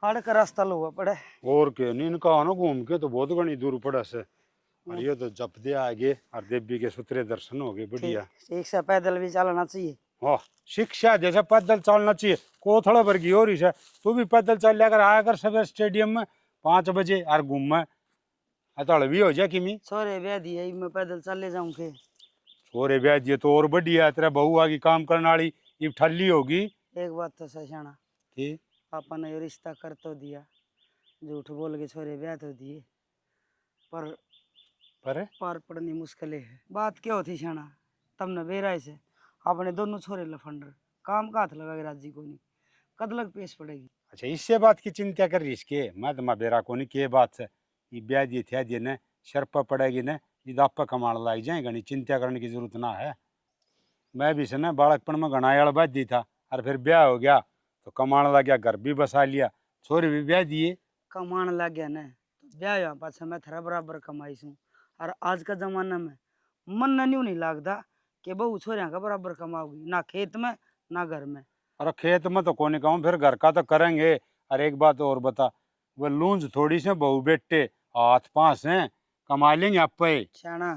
हाड़ का रास्ता लो पड़े और के नहीं इनका ना घूम के तो बहुत घनी दूर पड़ा से। और ये तो जप दे आगे और देवी के सुतरे दर्शन हो गए बढ़िया। ठीक से पैदल भी चलना चाहिए। हाँ शिक्षा जैसे पैदल चलना चाहिए कोथड़ा भर की और है। तू भी पैदल चल लिया कर आया कर सवेरे स्टेडियम में 5 बजे और घूम में अतड़ भी हो जाए किमी छोरे ब्याह दिए मैं पैदल चले जाऊं के। छोरे ब्याह दिए तो और बढ़िया तेरा बहू आगी काम करने वाली ये ठल्ली होगी। एक बात तो सशाना ठीक पापा ने रिश्ता कर तो दिया झूठ बोल के छोरे ब्याह तो दिए पर पार पड़नी मुश्किल है। बात क्या होती शाना तमने बेराय से अपने दोनों छोरे लफंडर काम का हाथ लगा राजी को नहीं कद लग पेश पड़ेगी। अच्छा इससे बात की चिंता कर रही इसके मैं तो बेरा को नहीं के बात से ये ब्याह दिए थे दिए ने शर्प पड़ेगी ने ये आप कमाने लग जाएगा नहीं चिंता करने की जरूरत ना है। मैं भी से ना बालकपन में घनायाल बाज दी था और फिर ब्याह हो गया तो कमाने लग गया घर भी बसा लिया छोरी भी ब्याह दिए कमाने लग गया न तो ब्याह हुआ पाछा मैं थरा बराबर कमाई सूँ और आज का जमाना में मन न नहीं लगता कि बहू छोरिया का बराबर कमाओगी ना खेत में ना घर में। अरे खेत में तो कौन कहूँ फिर घर का तो करेंगे। अरे एक बात और बता वो लूंज थोड़ी से बहू बेटे हाथ पांच हैं कमा लेंगे आप पे शाना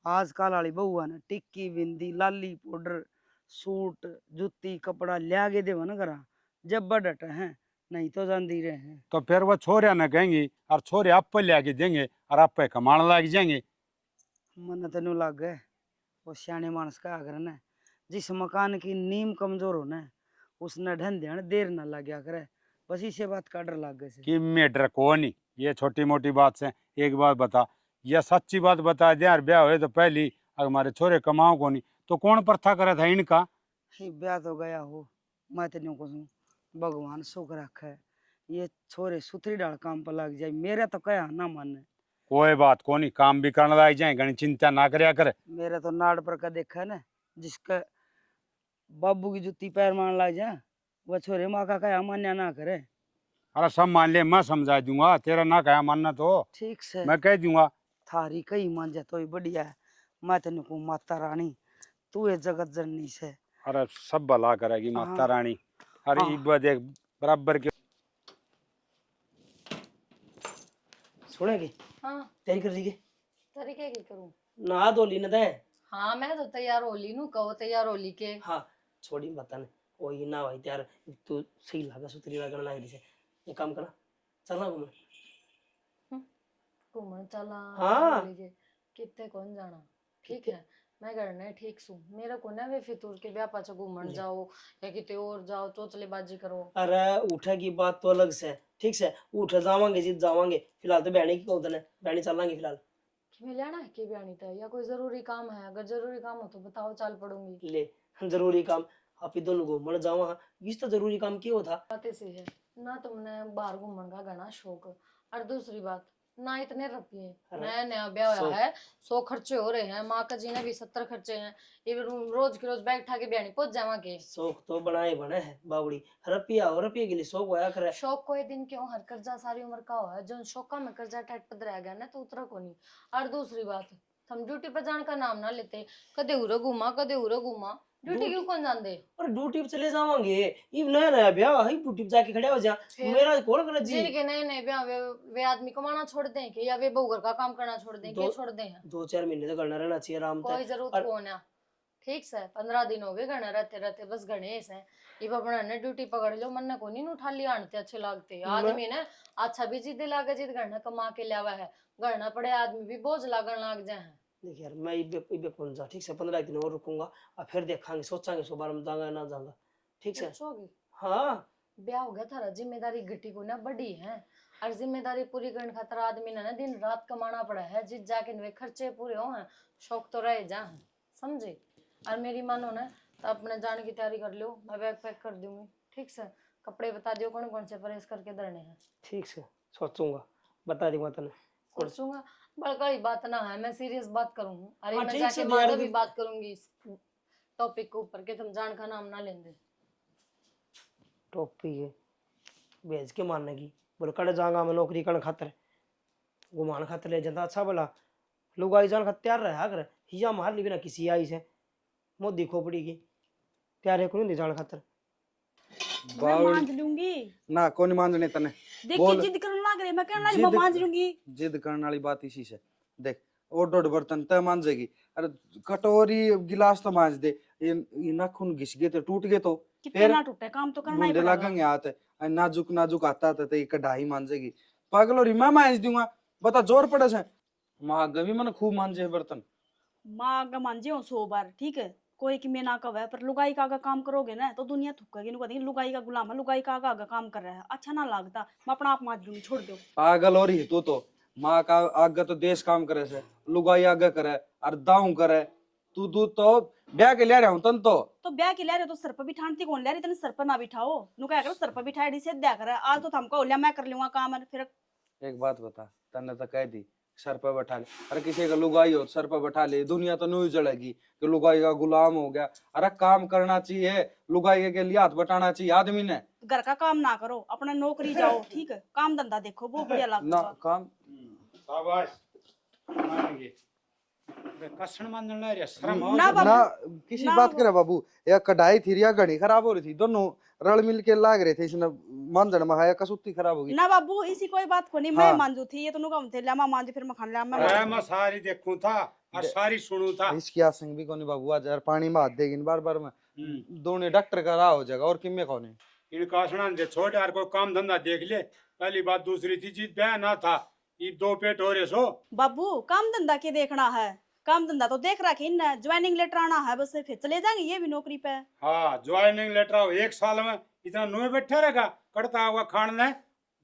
आजकल वाली बहू ने टिक्की बिंदी लाली पाउडर सूट जूती कपड़ा लिया के देव ना करा जब बड़ट है नहीं तो जानती रहे हैं। तो फिर वो छोरिया न कहेंगी और छोरे आप पे लिया के देंगे और आप पे कमाने लग जाएंगे। मन तेन लग गए वो सियाने मानस का अगर न जिस मकान की नींव कमजोर हो न उसने ढन ध्यान देर न लग गया करे बस इसे बात का डर लग गए कि मेडर को नहीं ये छोटी मोटी बात से एक बात बता ये सच्ची बात बता दे यार ब्याह हुए तो पहली अगर हमारे छोरे कमाओ को नहीं तो कौन प्रथा करा था इनका। ब्याह तो गया हो मैं तेन को भगवान सुख रखे ये छोरे सुथरी डाल काम पर लग जाए मेरा तो कया ना माने। कोई बात को नहीं काम भी करने लग जाए घनी चिंता ना करया कर। मेरा तो नाड़ पर का देखा है ना जिसका बाबू की जुत्ती पैर मान लग जाए वह छोरे माँ का कया मान्या ना करे। अरे सब मान ले मैं समझा दूंगा तेरा ना कहा मानना तो ठीक से मैं कह दूंगा थारी कई मान जा तो ही बढ़िया है मैं तेन को माता रानी तू है जगत जननी से। अरे सब भला करेगी माता हाँ रानी। अरे हाँ इब देख बराबर के सुनेगी हाँ तेरी कर दी तरीके की करूं। नहा धो ली न दे। हाँ मैं तो तैयार हो ली नू कहो तैयार हो ली के। हाँ छोड़ी बता ने ओ ये ना भाई त्यार तू सही लगा सुतरी लगन लग रही से ये काम करा चलना घूमने। घूमन चला हाँ। कितने कौन जाना ठीक है मैं करने ठीक सू मेरे को ना वे फितूर के ब्याह पाछा घूमन जाओ या किते और जाओ चोचलेबाजी करो। अरे उठे की बात तो अलग से ठीक से उठ जावांगे जित जावांगे फिलहाल तो बहनी की कौन है बहनी चलांगे फिलहाल मैं लेना है के ब्यानी था या कोई जरूरी काम है अगर जरूरी काम हो तो बताओ चल पड़ूंगी। ले जरूरी काम आप ही दोनों घूमने जावा इस तो जरूरी काम क्यों था बातें से है ना तुमने बाहर घूमने का घना शौक और दूसरी बात ना इतने रुपये नया नया ब्याह हुआ है 100 खर्चे हो रहे हैं माँ का जी ने भी 70 खर्चे हैं ये रोज के रोज बैग उठा के ब्याह नहीं पहुंच जावा के शौक तो बनाए बने है बावड़ी रुपया और रुपये के लिए शौक होया करे शौक कोई दिन क्यों हर कर्जा सारी उम्र का हुआ है जो शौक में कर्जा टाइट पद रह गया ना तो उतरा को नहीं। और दूसरी बात हम ड्यूटी पर जाने का नाम ना लेते कदे उरे घूमा ड्यूटी क्यों कौन जानते और ड्यूटी पे चले जावांगे ये नया नया ब्याह है ड्यूटी पे जाके खड़े हो जा मेरा कौन कर जी जिनके नए नए ब्याह वे आदमी कमाना छोड़ दें कि या वे बहू घर का काम करना छोड़ दें के छोड़ दें 2-4 महीने तो करना रहना चाहिए आराम कोई जरूरत कौन है ठीक से 15 दिन हो गए घने रहते रहते बस गणेश है इब अपना ने ड्यूटी पकड़ लो मन को नहीं उठा लिया आनते अच्छे लागते आदमी ने अच्छा भी जीते लागे जीत घरना कमा के लावा है घरना पड़े आदमी भी बोझ लागन लाग जाए हैं। देख यार मैं इबे कौन जा ठीक से 15 दिन और रुकूंगा और फिर देखांगे सोचांगे सो बार में जाऊंगा ना जाऊंगा ठीक से हाँ ब्याह हो गया थारा जिम्मेदारी घटी को ना बड़ी है और जिम्मेदारी पूरी करने खातर आदमी ने ना दिन रात कमाना पड़ा है जिस जाके वे खर्चे पूरे हो हैं शौक तो रह जा समझे। और मेरी मानो ना तो अपने जाने की तैयारी कर लो मैं बैग पैक कर दूंगी ठीक से कपड़े बता दियो कौन कौन से परहेज करके धरने हैं ठीक से सोचूंगा बता दूंगा तने सोचूंगा बड़का ही बात ना है मैं सीरियस बात करूंगी अरे हाँ, मैं ठीक जाके से बाद यार भी बात करूंगी इस टॉपिक के ऊपर के तुम जान का नाम ना लेंगे टॉपिक भेज के मारने की बोले कड़ जाऊंगा मैं नौकरी करने खातर घुमान खातर ले जाता अच्छा बोला लोग आई जान खातर तैयार रहा कर हिया मार ली बिना किसी आई से मोदी खोपड़ी की तैयार है कोई नहीं जान खातर। मैं बावली मांझ लूंगी। ना कौन मांझने तने देख बोल। के जिद करने लग रही, मैं कहने लगी मैं जिद मांझ लूंगी। जिद करने वाली बात इसी से देख। ओड ओड बर्तन तय मांझेगी। अरे कटोरी गिलास तो मांझ दे। ये नाखून घिस गए तो टूट गए तो कितने फिर ना टूटे, काम तो करना ही बूंदे पड़ेगा। लगेंगे हाथ। नाजुक नाजुक आता था तो ये कढ़ाई मांझेगी। पागल हो रही, मैं मांझ दूंगा। बता जोर पड़े से माँ गवी मन खूब मांझे बर्तन। माँ का मांझे हो 100 बार, ठीक है। कोई की मैं ना कवे, पर लुगाई का आगा काम करोगे ना तो दुनिया थुकेगी। नु कहेगी लुगाई का गुलाम है, लुगाई का आगा आगा काम कर रहा है, अच्छा ना लगता। मैं अपना आप मांझ लूंगी, छोड़ दो। पागल हो रही तू तो। माँ का आगे तो देश काम करे से, लुगाई आगे करे और दाऊ करे। तू तो ब्याह के ले रहा हूँ तन तो ब्याह के ले रहे हो तो सर पर बिठाती कौन ले रही, तेने सर पर ना बिठाओ। नु क्या करो, सर पर बिठाई से द्या करे। आज तो हमको लिया, मैं कर लूंगा काम, और फिर एक बात बता, तने तो कह दी सर पर बैठा ले। अरे किसी का लुगाई हो सर पर बैठा ले, दुनिया तो नहीं जड़ेगी कि लुगाई का गुलाम हो गया। अरे काम करना चाहिए, लुगाई के लिए हाथ बटाना चाहिए आदमी ने। घर का काम ना करो, अपना नौकरी जाओ, ठीक है। काम धंधा देखो, वो बढ़िया ना लगता। काम शाबाश मानेंगे। अरे कसण मानने लग रहा शर्म आओ ना सब। बाबू, ना किसी ना बात बाबू। करे बाबू। या कढ़ाई थी या घड़ी खराब हो रही थी, दोनों रल मिल के लाग रहे थे। इसने मांझन में या कसूती खराब होगी। ना बाबू, इसी कोई बात को नहीं। मैं हाँ मांझू थी, ये तो नुका थे ला मांझ, फिर मैं खान लिया, मैं अरे मांझ मैं लूं। सारी देखूं था और सारी सुनूं था। इसकी आसंग भी कोनी बाबू। आज यार पानी में हाथ देगी बार बार में दोनों डॉक्टर का राह हो जाएगा और किम्मे कौन। इन कासना दे छोड़ यार, कोई काम धंधा देख ले। पहली बात, दूसरी चीज ब्याह ना था, ये दो पेट हो रहे सो। बाबू काम धंधा के देखना है, काम धंधा तो देख रखे इन, ज्वाइनिंग लेटर आना है बस, फिर चले जाएंगे ये भी नौकरी पे। हाँ ज्वाइनिंग लेटर आओ, 1 साल में इतना नुए बैठा रहेगा करता होगा खान ले।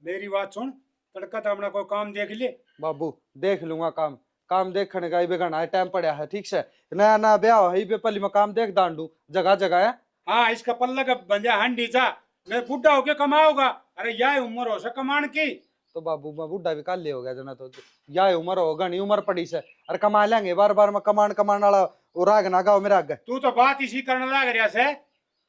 मेरी बात सुन, तड़का तो अपना कोई काम देख ले। बाबू देख लूंगा काम। काम देखने का ही बेगाना है, टाइम पड़ा है ठीक से। नया नया ब्याह हो ही पे पहले मैं काम देख दांडू जगह जगह है। हाँ इसका पल्ला का बंजा हंडी सा, मैं बुढ़ा होके कमाऊंगा। अरे यह उम्र हो से कमान की। तो बाबू मैं बुढ़ा भी काले हो गया जना तो या उम्र हो घनी उम्र पड़ी से। अरे कमा लेंगे बार बार में कमान कमान वाला वो राग ना गाओ मेरे आगे। तू तो बात इसी करने लग रहा से।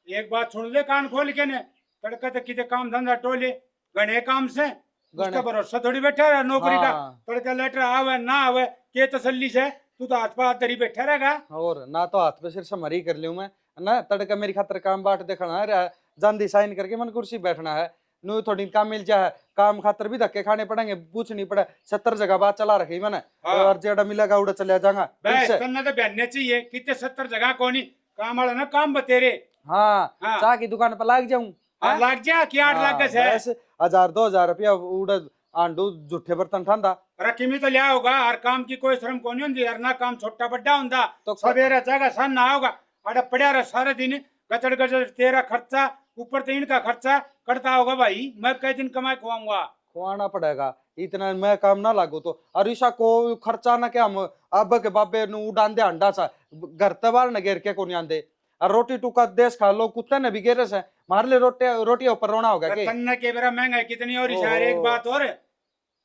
एक बात सुन ले कान खोल के ने, तड़का तो किते काम धंधा टोले गणे काम से उसका भरोसा थोड़ी बैठा रहा नौकरी का। हाँ। तड़का लेटर आवे ना आवे के तसल्ली से तू तो हाथ पाथ धरी बैठा रहेगा। और ना तो हाथ पे सिर से मरी कर लूं मैं ना। तड़का मेरी खातर काम बाट देखना है, जल्दी साइन करके मन कुर्सी बैठना है। नू थोड़ी काम मिल जाए, काम खातर भी धक्के खाने पड़ेंगे, पूछनी पड़े। 70 जगह बात चला रखी मैंने। हाँ। और जेड़ा मिलेगा उड़ा चले जाऊंगा बस तन्ने तो बहने चाहिए कितने 70 जगह कोनी काम वाला ना काम बतेरे। हाँ हाँ। चाह की दुकान पर लाग जाऊं। लग जा क्या 8 लाख से। 1000-2000 रुपया उड़ा आंडू झूठे बर्तन ठंडा। रकीमी तो लिया होगा, हर काम की कोई शर्म कोनी होंदी यार, ना काम छोटा बड़ा होंदा। तो सवेरे जागा सन ना होगा, अरे पड़ा रहा सारे दिन गचड़ गचड़ तेरा खर्चा ऊपर तो इनका खर्चा करता होगा भाई। मैं कई दिन कमाई खुआऊंगा। खुआना पड़ेगा इतना, मैं काम ना लागू तो। अरिशा को खर्चा ना क्या हम अब के बाबे नु उड़ान दे अंडा सा घर तबार न घेर के को नहीं आंदे। और रोटी टुका देश खा लो कुत्ते ने भी घेरे से मार ले रोटी ऊपर रोना होगा के। तन्ने के बेरा महंगाई कितनी हो रही है। एक बात और,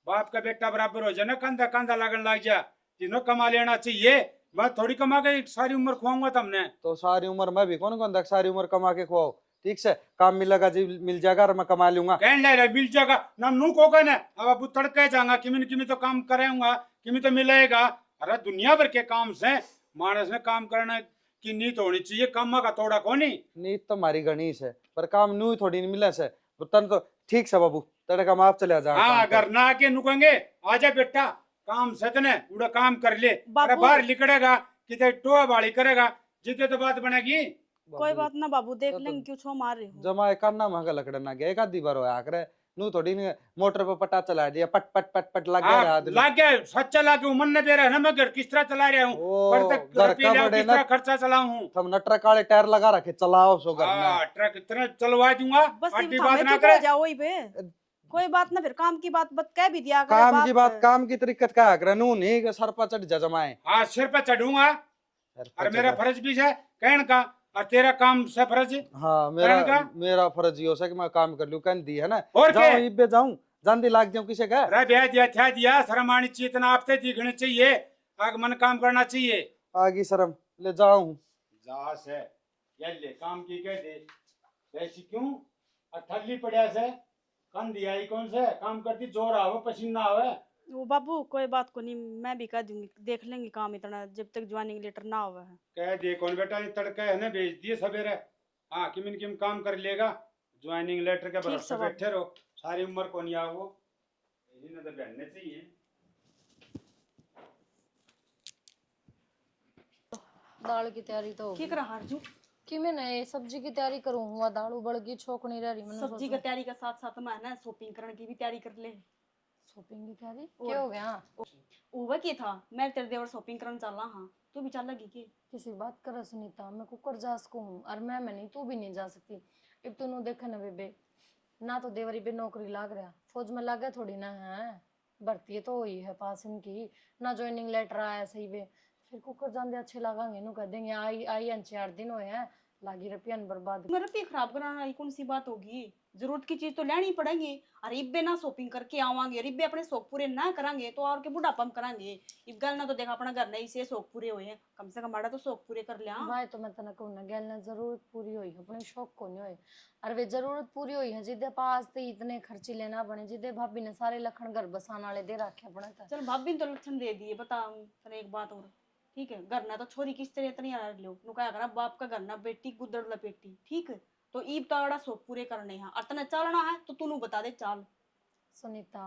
बाप का बेटा बराबर हो जाए ना, कंधा कंधा लगन लग जा, तीनों कमा लेना चाहिए। मैं थोड़ी कमा के सारी उम्र खुआऊंगा तुमने। तो सारी उम्र मैं भी कौन कौन सारी उम्र कमा के खुआओ। ठीक से काम मिलेगा जी मिल जाएगा और मैं कमा लूंगा। कहने ले रहा मिल जाएगा ना नू को कहना अब अब तड़के जाऊंगा किमिन किमी तो काम करेंगा किमी तो मिलेगा। अरे दुनिया भर के काम से मानस ने काम करने की नीत होनी चाहिए, काम का तोड़ा कोनी। नीत तो हमारी गणित है पर काम नू थोड़ी नहीं मिले से तन तो ठीक से बाबू तेरे काम आप चले जा। हाँ घर ना आके नुकेंगे आजा बेटा काम सतने उड़ा काम कर ले। अरे बाबू। बाहर लिकड़ेगा कितने टोआ बाड़ी करेगा जितने तो बात बनेगी। कोई बात ना बाबू, देख लेंगे, क्यों छो मार रहे हो। जमा करना महंगा लकड़ा ना गया एक आधी बार होया करे। नू थोड़ी ने मोटर पर पटा चला दिया पट पट पट पट लग गया हाँ, आदमी। लग गया सच्चा लग गया मन ने दे रहा है ना। मैं घर किस तरह चला रहा हूँ, ओ, बढ़ते घर का रुपये लिया, बड़े किस तरह ना खर्चा चलाऊं। हम नटर काले टायर लगा रखे चलाओ सो घर में। हाँ ट्रक इतना चलवा दूंगा, बस अड्डी ये बात हमें ना चुप हो करे। जाओ वही पे। कोई बात ना, फिर काम की बात बत कह भी दिया करे काम की बात काम की तरीकत क्या करे। नू नहीं सर पर चढ़ जा जमाए हाँ सिर पे चढ़ूंगा और मेरा फर्ज भी है कहने का, और तेरा काम से फर्ज। हाँ मेरा फर्ज ये हो सके मैं काम कर लूं कह दी है ना। और क्या? जाऊं इबे जाऊं जल्दी लाग जाऊं किसे का। अरे ब्याह दिया था दिया, शर्म आनी चाहिए, इतना आपसे दिखने चाहिए, आग मन काम करना चाहिए। आगी शर्म ले जाऊं जा से ये ले काम की कह दे ऐसी क्यों अठल्ली पड़िया से कन दिया ही कौन से काम करती जोर आवे पसीना आवे। वो बाबू कोई बात को नहीं, मैं भी कह दूंगी, देख लेंगे काम, इतना जब तक ज्वाइनिंग लेटर ना हुआ है। कह दे कौन बेटा ये तड़का है ना भेज दिए सवेरे। हाँ किमिन किम काम कर लेगा, ज्वाइनिंग लेटर के ठीक भरोसे सब बैठे रहो, सारी उम्र को नहीं आओ, इन्हें तो बहनने चाहिए। दाल की तैयारी तो की होगी करा हारजू कि मैं नए सब्जी की तैयारी करूँ, हुआ दाल उबल गई, छोक नहीं रह रही, मैंने सब्जी सोचा की तैयारी के साथ साथ मैं ना शॉपिंग करने की भी तैयारी कर ले। शॉपिंग की तैयारी और- क्या हो गया? वो की था मैं तेरे देवर शॉपिंग करने चल रहा हाँ, तू भी चल लगी की? किसी बात कर सुनीता, मैं कुकर जा सकूँ और मैं नहीं, तू भी नहीं जा सकती। अब तू देखे ना बेबे, ना तो देवरी पे नौकरी लाग रहा, फौज में लागे थोड़ी ना है, भर्ती तो हुई है पास इनकी, ना ज्वाइनिंग लेटर आया सही पे, फिर कुकर जाते अच्छे लगांगे, नु कह देंगे आई आई 4 दिन हुए हैं, लागी रुपया बर्बाद। मेरा रुपये खराब कराना वाली कौन सी बात होगी? जरूरत की चीज तो लेनी पड़ेगी। अरे इब्बे ना शॉपिंग करके आवांगे, और इब्बे अपने शौक पूरे ना करांगे तो और के बुढ़ापा में करांगे। इब गल ना तो देखा अपना घर नहीं से शौक पूरे हुए हैं, कम से कम हमारा तो शौक पूरे कर लिया। भाई तो मैं तना कहूँ ना गैल ना जरूरत पूरी हुई अपने शौक को नहीं हुई, और वे जरूरत पूरी हुई है जिदे पास तो इतने खर्ची लेना बने, जिदे भाभी ने सारे लखन घर बसाने वाले दे रखे अपने तक। चल भाभी ने तो लक्षण दे दिए, बता तने एक बात और, ठीक है? घर ना तो छोरी किस तरह इतनी आ लो नु क्या करा बाप का घर ना बेटी गुदड़ लपेटी, ठीक है? तो ईब ताड़ा शौक पूरे करने हैं, और तने चलना है तो तू बता दे चाल। सुनीता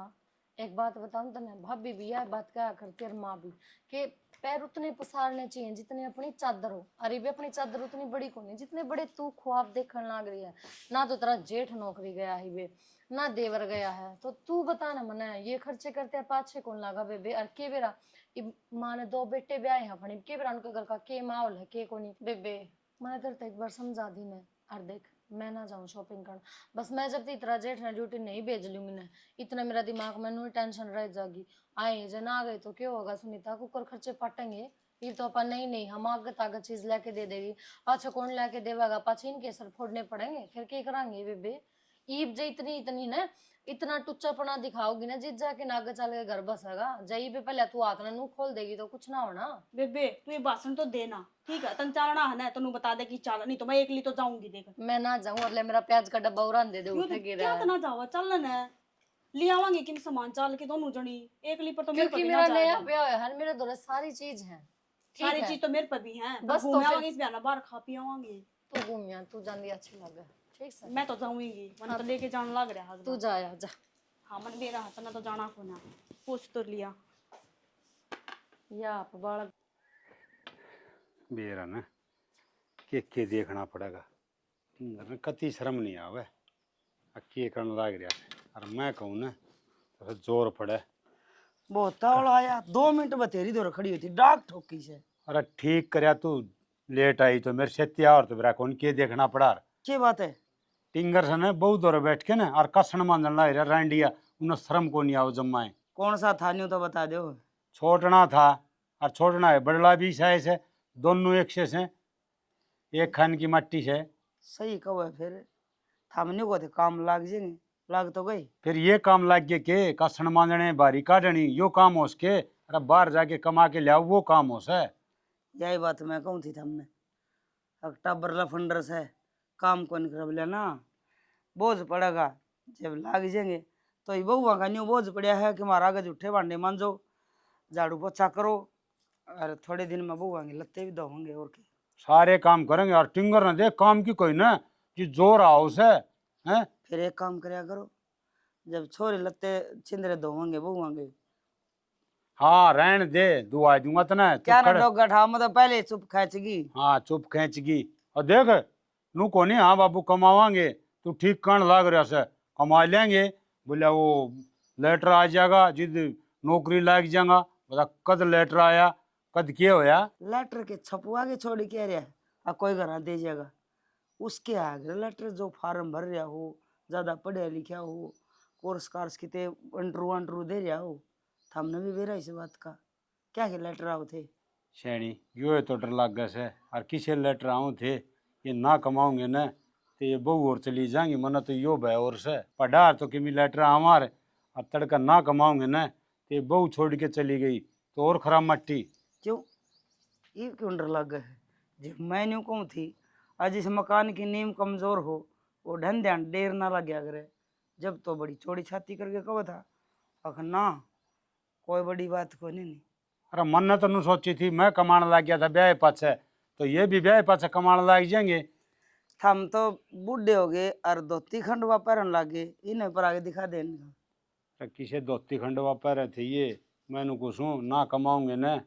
एक बात बताऊं तने, भाभी भी यह बात कहा करती और माँ भी, कि पैर उतने पसारने चाहिए जितने अपनी चादर हो, अरे भी अपनी चादर उतनी बड़ी को नहीं जितने बड़े तू ख्वाब देखने लग रही है। ना तो तेरा जेठ नौकरी गया है बे, ना देवर गया है, तो तू बता ना मना ये खर्चे करते हैं पाछे कौन लगा बेबे, और के बेरा माँ ने 2 बेटे ब्याहे हैं अपने, के बेरा उनके घर का के माहौल है के को नहीं बेबे। मैंने तेरे एक बार समझा दी ने, और देख मैं ना जाऊँ शॉपिंग करना, बस मैं जब तक तेरा जेठ ना ड्यूटी नहीं भेज लूंगी ना, इतना मेरा दिमाग में नहीं टेंशन रह जाएगी। आए जन आ गए तो क्या होगा सुनीता, कुकर खर्चे पटेंगे, ये तो अपन नहीं हम आगे तागत चीज लेके दे देगी, पाछे कौन लेके देवागा, पाछे इनके सर फोड़ने पड़ेंगे, फिर क्या करांगे बेबे। ईब जे इतनी इतनी ना इतना टुच्चापना दिखाओगी ना, जिस जाके नागे चल के घर बसेगा, जई पे पहले तू हाथ ना मुंह खोल देगी तो कुछ ना होना। बेबे तू ये भाषण तो देना, ठीक है? तन चालना है ना तनु बता दे कि चाल, नहीं तो मैं एकली तो जाऊंगी। देख मैं ना जाऊं और ले मेरा प्याज का डब्बा उड़ान दे दे क्यों उठे गिरा क्या है। तना जावा चल ना ले आवांगे किन सामान चाल के दोनों जनी, एकली पर तो मेरे पर क्योंकि भी मेरा ना नया जाएगा। ब्याह है, मेरे दौरे सारी चीज है, ठीक सारी है? चीज तो मेरे पर भी है, बस बस तो घूम फिर- आवांगे इस बहाना, बाहर खा पी आवांगे। तू घूमिया तू जानी अच्छी लगे, ठीक है? मैं तो जाऊंगी, मैंने तो लेके जाने लग रहा है तू हस्बैंड। जाया जा। हाँ मन मेरा हाथ ना तो जाना को ना, पूछ तो लिया। या आप बालक बेरा ना के देखना पड़ेगा, टिंगर ने कति शर्म नहीं आवे, के करने लाग रहा है, और मैं कहूँ ना तो जोर पड़े। बहुत तावड़ा आया, 2 मिनट बतेरी दौर खड़ी होती डाक ठोकी से। अरे ठीक करया तू लेट आई तो मेरे से और तो मेरा कौन के देखना पड़ा। क्या बात है? टिंगर से ना बहुत दौरे बैठ के ना और कसण मांजन ला रहा रांडिया, उन्हें शर्म को नहीं आओ जमाए। कौन सा था न्यू तो बता दो। छोटना था और छोटना है, बड़ला भी शाय से, दोनों एक से एक खान की मट्टी से। सही कहो है, फिर थामने को थे काम लाग जाएंगे, लाग तो गई। फिर ये काम लाग गए के कसण मांजने बारी काटनी, यो काम हो सके, अरे बाहर जाके कमा के लिया वो काम हो से। यही बात मैं कहूँ थी हमने, अक्टूबर लफंडर से काम को नहीं कर ना, बोझ पड़ेगा, जब लाग जाएंगे तो ये बहुआ का न्यू बोझ पड़ा है कि हमारा आगे जूठे भांडे मांजो, झाड़ू पोछा करो, और थोड़े दिन में बहुआ के लत्ते भी धोएंगे और क्या। सारे काम करेंगे और टिंगर ने देख काम की कोई ना कि जोर आओ से हैं। फिर एक काम करया करो, जब छोरे लत्ते छिंदरे धोएंगे बहुआ के, हाँ रहने दे दुआ दूंगा तो ना तू क्या ना खड़े। डोगा ठा मतलब पहले चुप खेचगी। हाँ चुप खींचगी और देख नू को नहीं, हाँ बाबू कमावांगे, तू ठीक कण लाग रहा से, कमा लेंगे, बोले वो लेटर आ जाएगा जिद नौकरी लाग जाएगा, बता कद लेटर आया कद क्या होया। लेटर के छपवा के छोड़ के रहा है, कोई घर दे जाएगा, उसके आगे लेटर जो फार्म भर रहा हो, ज्यादा पढ़िया लिखा हो, कोर्स कार्स किते इंटरव्यू दे रहा हो, हमने भी बेरा इस बात का क्या के लेटर आओ थे। शैनी यो तो डर लग गया से, और किसे लेटर आऊँ थे, ये ना कमाऊंगे ना तो ये बहू और चली जाएंगी, मना तो यो भय और से पढ़ार तो कि लेटर हमारे, और तड़का ना कमाऊंगे ना तो ये बहू छोड़ के चली गई तो और खराब मट्टी। क्यों ये क्यों डर लग गया है? जब मैं न्यू कहूँ थी आज इस मकान की नींव कमजोर हो, वो ढन ध्यान देर ना लग गया करे, जब तो बड़ी चौड़ी छाती करके कहो था, अख ना कोई बड़ी बात को नहीं। अरे मन ने तो नहीं सोची थी, मैं कमाने लग गया था ब्याह पाछे, तो ये भी ब्याह पाछे कमाने लग जाएंगे। हम तो बूढ़े हो गए और धोती खंडवा पहन लागे, इन्हें पर आगे दिखा दे इनका। तो किसे धोती खंडवा पर थे ये, मैंने कुछ हूँ ना कमाऊंगे न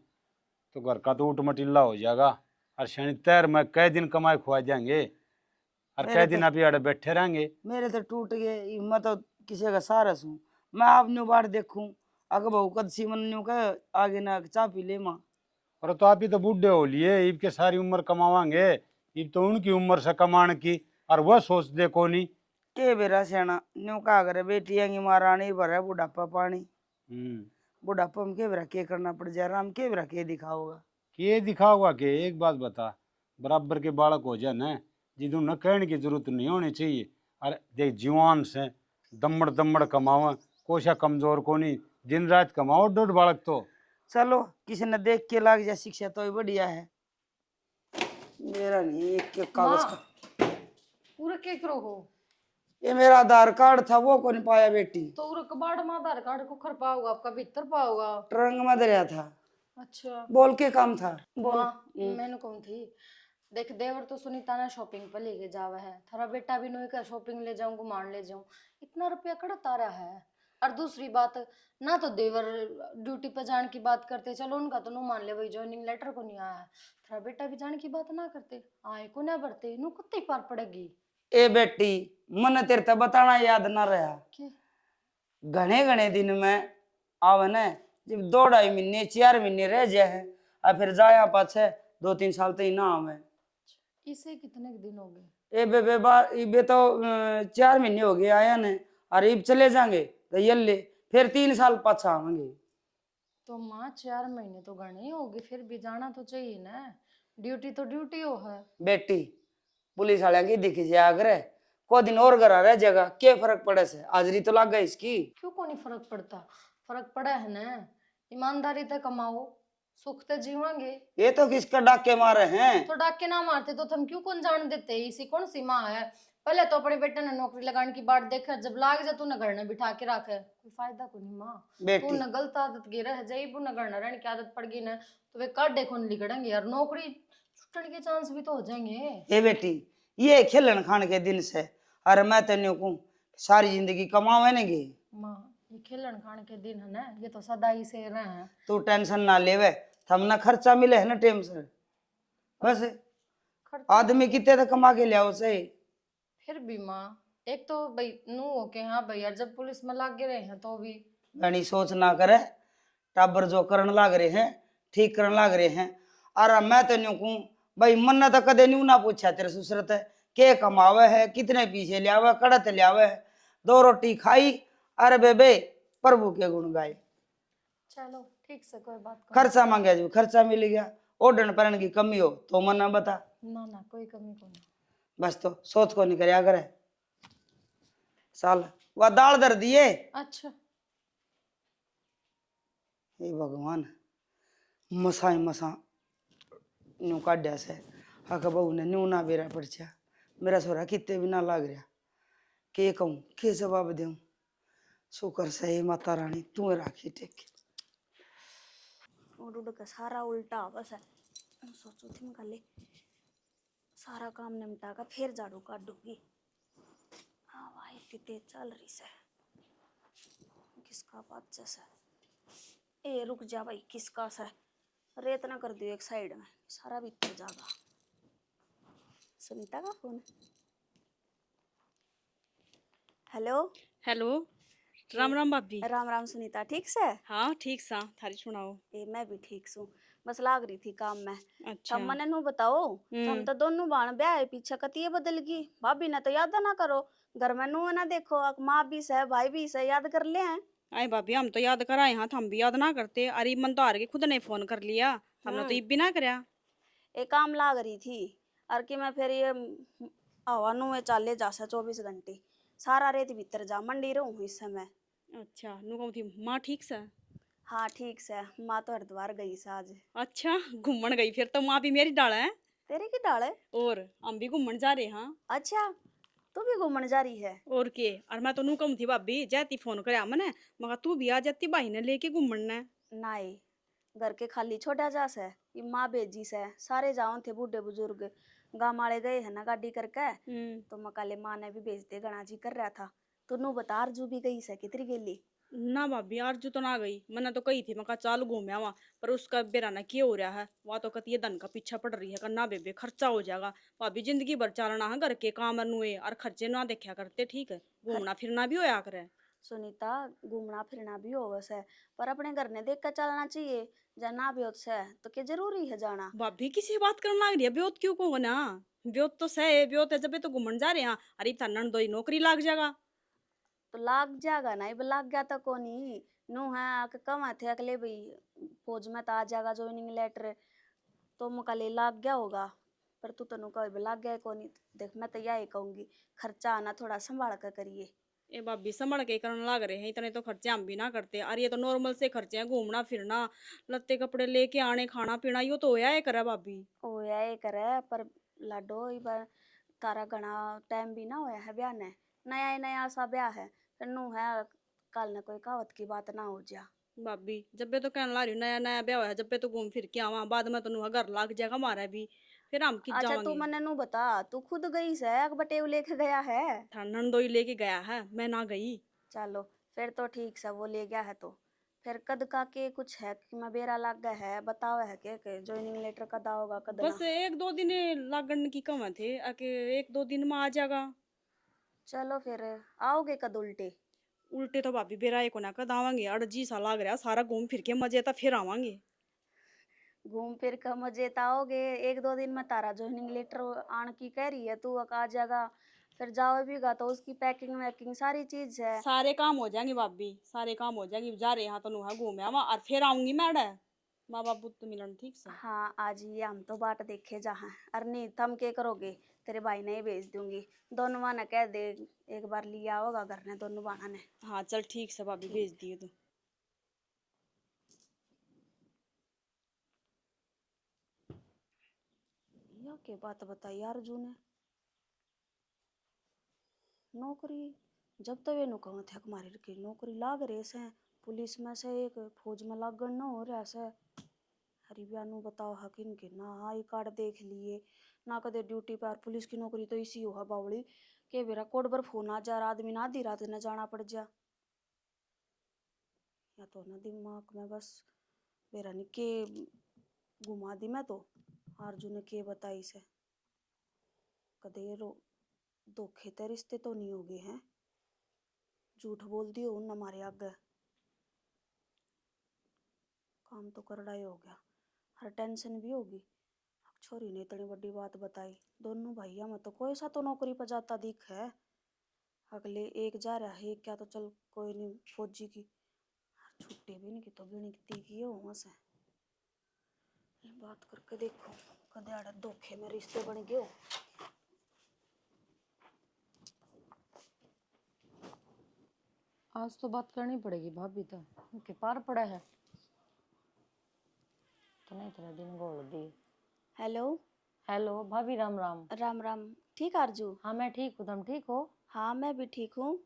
तो घर का तो ऊट मटिल्ला हो जाएगा। और शनि तैर में कई दिन कमाए खुआ जाएंगे और मेरे कई तो दिन अभी अड़े बैठे रहेंगे। मेरे तो टूट गए, मैं तो किसी का सारस हूँ। मैं आप न्यू बार देखूं अगर बहु कद सीमन न्यू का आगे ना चा पी ले माँ। और तो आप ही तो बूढ़े हो लिए, इब के सारी उम्र कमावांगे, इब तो उनकी उम्र से कमाने की और वह सोच दे को नहीं। के बेरा सियाना न्यू का करे बेटी आएंगी महारानी भर है बुढ़ापा पानी। बुढ़ापा में के बेरा के करना पड़ जाए, राम के बेरा के दिखाओगा। के दिखाओगा के एक बात बता, बराबर के बालक हो जाए न जिदू न कहने की जरूरत नहीं होनी चाहिए। और देख जीवान से दमड़ दमड़ कमावा, कोशा कमजोर को नहीं, दिन रात कमाओ डोड बालक तो। चलो किसी ने देख के लाग जाए शिक्षा तो ही बढ़िया है। मेरा नहीं एक के कागज माँ, का। पूरा के करो हो ये मेरा आधार कार्ड था वो को नहीं पाया बेटी। तो उरा कबाड़ में आधार कार्ड को खर पाओगा, आपका भीतर पाओगा। ट्रंक में दरिया था, अच्छा बोल के काम था बोल। माँ, मैंने कौन थी देख, देवर तो सुनीता ने शॉपिंग पर लेके जावा है, थारा बेटा भी नोई का शॉपिंग ले जाऊं घुमान ले जाऊं, इतना रुपया कड़ा तारा है। और दूसरी बात ना तो देवर ड्यूटी पर जाने की बात करते, चलो उनका तो नो मान ले, वही ज्वाइनिंग लेटर को नहीं आया है, थारा बेटा भी जाने की बात ना करते, आए को ना बढ़ते नु कुत्ते पार पड़ेगी। ए बेटी मन तेरे तो बताना याद ना रहा, के घने घने दिन में आवे न, जब 2-2.5 महीने 4 महीने रह जाए और फिर जाया पाछे 2-3 साल तो ही ना आवे। इसे कितने दिन हो गए? ए बे बार इबे तो 4 महीने हो गए आया ने, और इब चले जाएंगे तो ये फिर 3 साल पाछा आवेंगे। तो माँ 4 महीने तो घने ही होगी, फिर भी जाना तो चाहिए ना, ड्यूटी तो ड्यूटी हो है। बेटी पुलिस वाले की दिखी जाया करे, को दिन और घर रह जाएगा, क्या फर्क पड़े से, हाजरी तो लग गई इसकी। क्यों को नहीं फर्क पड़ता? फर्क पड़ा है ना, ईमानदारी से कमाओ, सुख से जीवांगे। ये तो किसका डाके मारे हैं। तो डाके ना मारते तो हम क्यों कौन जान देते, इसी कौन सी माँ है। पहले तो अपने बेटे ने नौकरी लगाने की बात देखे, जब लाग जा तू न घर ने बिठा के रखे, कोई फायदा को नहीं माँ। तू बेटी न गलत आदत गिर रह जाई, न घर रहने की आदत पड़ गई ना, तो वे काटे कौन लिगड़ेंगे यार, नौकरी छुटने के चांस भी तो हो जाएंगे। ये बेटी ये खेलन खान के दिन से, अरे मैं तेन को सारी जिंदगी कमावे नहीं। माँ ये खेलन खान के दिन है ना, ये तो सदा ही से रहे हैं। तू टेंशन ना लेवे, हमने खर्चा मिले है ना टाइम से, बस खर्चा आदमी कितने तो कमा के लिया उसे। फिर भी माँ, एक तो भाई नू हो के, हाँ भाई यार, जब पुलिस में लाग रहे हैं तो भी घनी सोच ना करे, टाबर जो करन लाग रहे हैं ठीक करन लाग रहे हैं। और मैं तो न्यू कहूँ भाई, मन ने तो कदे न्यू ना पूछा तेरे सुसरत है के कमावे है, कितने पीछे लियावे, कड़त लियावे है, 2 रोटी खाई, अरे बेबे प्रभु के गुण गाए। चलो ठीक से, कोई बात को खर्चा मांगे जो खर्चा मिल गया, ओढ़न पहन की कमी हो तो मन बता, ना ना कोई कमी को नहीं। बस तो सोच को नहीं करया करे। साल वह दाल दर दिए। अच्छा हे भगवान मसा मसा न्यू काढ़िया से, हक बहू ने न्यू ना बेरा पड़चा, मेरा सोरा कितने भी ना लाग रहा, के कहूँ के जवाब दूँ। शुक्र से माता रानी तू राखी टेक। उड़ उड़ के सारा उल्टा बस है, सोचो थी मैं कल सारा काम निपटा कर फिर झाड़ू काटूंगी। हवा इतनी तेज चल रही से, किसका बात जैसा, ए रुक जा भाई, किसका सा रेत ना कर दियो एक साइड में, सारा भीतर जागा। सुनीता का phone. Hello hello, Ram Ram भाभी। राम राम सुनीता, ठीक से? हाँ ठीक सा, थारी सुनाओ। ए मैं भी ठीक हूँ, बस लाग रही थी काम में। अच्छा तब मने नु बताओ, हम तो दोनों बाण ब्याह है पीछे कतिये बदल गई, भाभी ने तो याद ना करो, घर में नु ना देखो, माँ भी से भाई भी से याद कर ले हैं। आए भाभी, हम तो याद कराए हाँ, हम भी याद ना करते। अरे मन तो हार के खुद ने फोन कर लिया, हमने तो ये भी ना कराया। एक काम लाग रही थी, और कि मैं फिर ये हवा नु में चाले जा सा 24 घंटे, सारा रेत भीतर जा मंडी रहूं इस समय। अच्छा नु कहूँ थी माँ ठीक से? हाँ ठीक से, माँ तो हरिद्वार गई से आज। अच्छा घूमन गई, फिर तो माँ भी मेरी डाल है। तेरे की डाल है? और हम भी घूमन जा रहे हाँ। अच्छा तू भी घूमने जा रही है? और के, और मैं तो नु कहूँ थी भाभी, जाती फोन कराया मैंने, मगर तू भी आ जाती भाई ने लेके घूमन ने। नाई घर के खाली छोटा जा से, ये माँ भेजी से, सारे जाओ थे बूढ़े बुजुर्ग, गाँव वाले गए है ना गाड़ी करके, तो मकाले माँ ने भी भेज दे गणा जी कर रहा था। तू बता अर्जू भी गई से कितनी गेली? ना भाभी अर्जू तो ना गई, मैंने तो कही थी मैं कहा चाल घूम आवा, पर उसका बेरा ना क्या हो रहा है, वह तो कहती है धन का पीछा पड़ रही है, करना बेबे खर्चा हो जाएगा। भाभी जिंदगी भर चलना है घर के काम अनुए और खर्चे ना देखा करते, ठीक है घूमना फिरना भी होया करे। सुनीता, घूमना फिरना भी होवस है, पर अपने घर ने देख कर चलना चाहिए। जना भी होत है तो क्या जरूरी है जाना? भाभी किसी बात करने लग रही है, ब्योत क्यों को ना, ब्योत तो सह ब्योत है जब तो घूमन जा रहे हैं, अरे थाना दो नौकरी लाग जाएगा। तो लाग जाएगा ना, अब लाग गया तो कोनी नू है आके कम थे अगले भाई फौज में तो आ जाएगा ज्वाइनिंग लेटर, तो मुकाले लाग गया होगा। पर तू तनु कभी लाग गया कोनी। देख मैं तो यही कहूंगी, खर्चा आना थोड़ा संभाल कर करिए। ए भाभी संभल के करने लग रहे हैं, इतने तो खर्चे हम भी ना करते, अरे ये तो नॉर्मल से खर्चे हैं, घूमना फिरना लत्ते कपड़े लेके आने खाना पीना यो तो होया है करे भाभी। ओ यही करे पर लाडो ई बार तारा घना टाइम भी ना होया है ब्याह ने, नया ही नया सा ब्याह है, फिर नू है कल न कोई कहावत की बात ना हो जा। भाभी जब तो कहने ला रही हूँ नया नया ब्याह है, जब तो घूम फिर के आवा, बाद में तो घर लाग जाएगा हमारा भी, फिर हम किस अच्छा तू जावांगे। मने नू बता, तू खुद गई से बटेव लेके गया है? था नंदोई लेके गया है, मैं ना गई। चलो फिर तो ठीक से वो ले गया है, तो फिर कद का के कुछ है कि मैं बेरा लाग गया है बताओ है के ज्वाइनिंग लेटर कद आओगा कद ना? बस एक दो दिन लागण की कम थे, आके एक दो दिन में आ जाएगा। चलो फिर आओगे कद उल्टे? उल्टे तो भाभी बेरा को ना कद आवांगे, अड़जी सा लाग रहा सारा घूम फिर के मजे था फिर आवांगे। घूम फिर कर मजे तो आओगे, एक दो दिन में तारा ज्वाइनिंग लेटर आने की कह रही है, तू आ जाएगा, फिर जाओ भी गा तो उसकी पैकिंग वैकिंग सारी चीज है। सारे काम हो जाएंगे भाभी, सारे काम हो जाएंगे, जा रहे यहाँ तो नुहा घूमे आवा और फिर आऊंगी मैं अड़े माँ बाप तो मिलन ठीक से। हाँ आज ये हम तो बाट देखे जहाँ, अरे नहीं थम के करोगे, तेरे भाई ने ही भेज दूंगी, दोनों माना कह दे एक बार लिया होगा घर ने दोनों बाना ने। हाँ चल ठीक से भाभी भेज दिए तो। या के बात बताई यार अर्जुन ने, नौकरी जब तक ये कहूँ थे हमारी की नौकरी लाग रहे से, पुलिस में से एक फौज में लागण न हो रहा से। हरी ब्यानू बताओ हकिन के ना आई कार्ड देख लिए ना कदे ड्यूटी पर, पुलिस की नौकरी तो इसी हो बावड़ी के बेरा कोड पर फोन आ जा आदमी ना आधी रात न जाना पड़ जा, या तो ना दिमाग में बस बेरा नहीं के घुमा दी मैं तो। अर्जुन ने के बताई से कदे रो धोखे ते रिश्ते तो नहीं हो गए हैं, झूठ बोल दियो उन हमारे आगे, काम तो करड़ा ही हो गया, हर टेंशन भी होगी। अब छोरी ने इतनी बड़ी बात बताई, दोनों भैया में तो कोई सा तो नौकरी पर जाता दिख है, अगले एक जा रहा है क्या तो चल कोई नहीं फौजी की, छुट्टी भी नहीं की तो गिनती की हो वहां से। बात करके देखो कदे आड़े धोखे में रिश्ते बन गए हो। आज तो बात करनी पड़ेगी भाभी, तो उनके पार पड़ा है तो नहीं इतने दिन बोल दी। हेलो। हेलो भाभी, राम राम। राम राम। ठीक आरजू? हाँ मैं ठीक हूँ, तुम ठीक हो? हाँ मैं भी ठीक हूँ।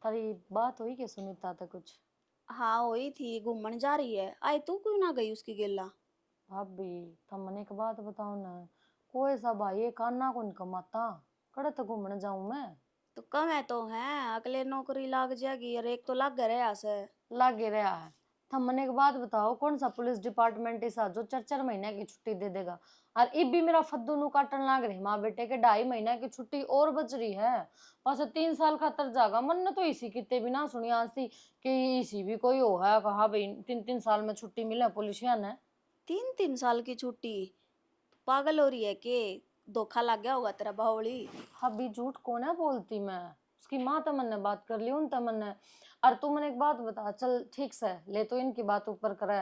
तारी बात हुई क्या सुनीता तक कुछ? हाँ हुई थी, घूमने जा रही है, आई तू क्यों ना गई उसकी गेला? भाभी तुम मने एक बात बताओ ना, कोई सा भाई एक आना को नहीं कमाता, कड़े तो घूमने जाऊं मैं? तो कम है तो है, अगले नौकरी लाग जाएगी और एक तो लाग गया से। लागे रहा है। तुम मने एक बात बताओ, कौन सा पुलिस डिपार्टमेंट ऐसा जो 4-4 महीने की छुट्टी दे देगा? और इब भी मेरा फद्दू नु काटन लाग रही माँ बेटे के, 2.5 महीने की छुट्टी और बच रही है, बस 3 साल खातर जागा। मन ने तो इसी कितने भी ना सुनी आज थी कि इसी भी कोई हो है, कहा भाई 3-3 साल में छुट्टी मिले पुलिसिया ने। 3-3 साल की छुट्टी? पागल हो रही है के? धोखा लग गया होगा तेरा बावली। अभी झूठ कौन है बोलती मैं, उसकी माँ तमन ने बात कर ली उन तमन ने। और तू मैंने एक बात बता, चल ठीक से ले तो इनकी बात ऊपर करे,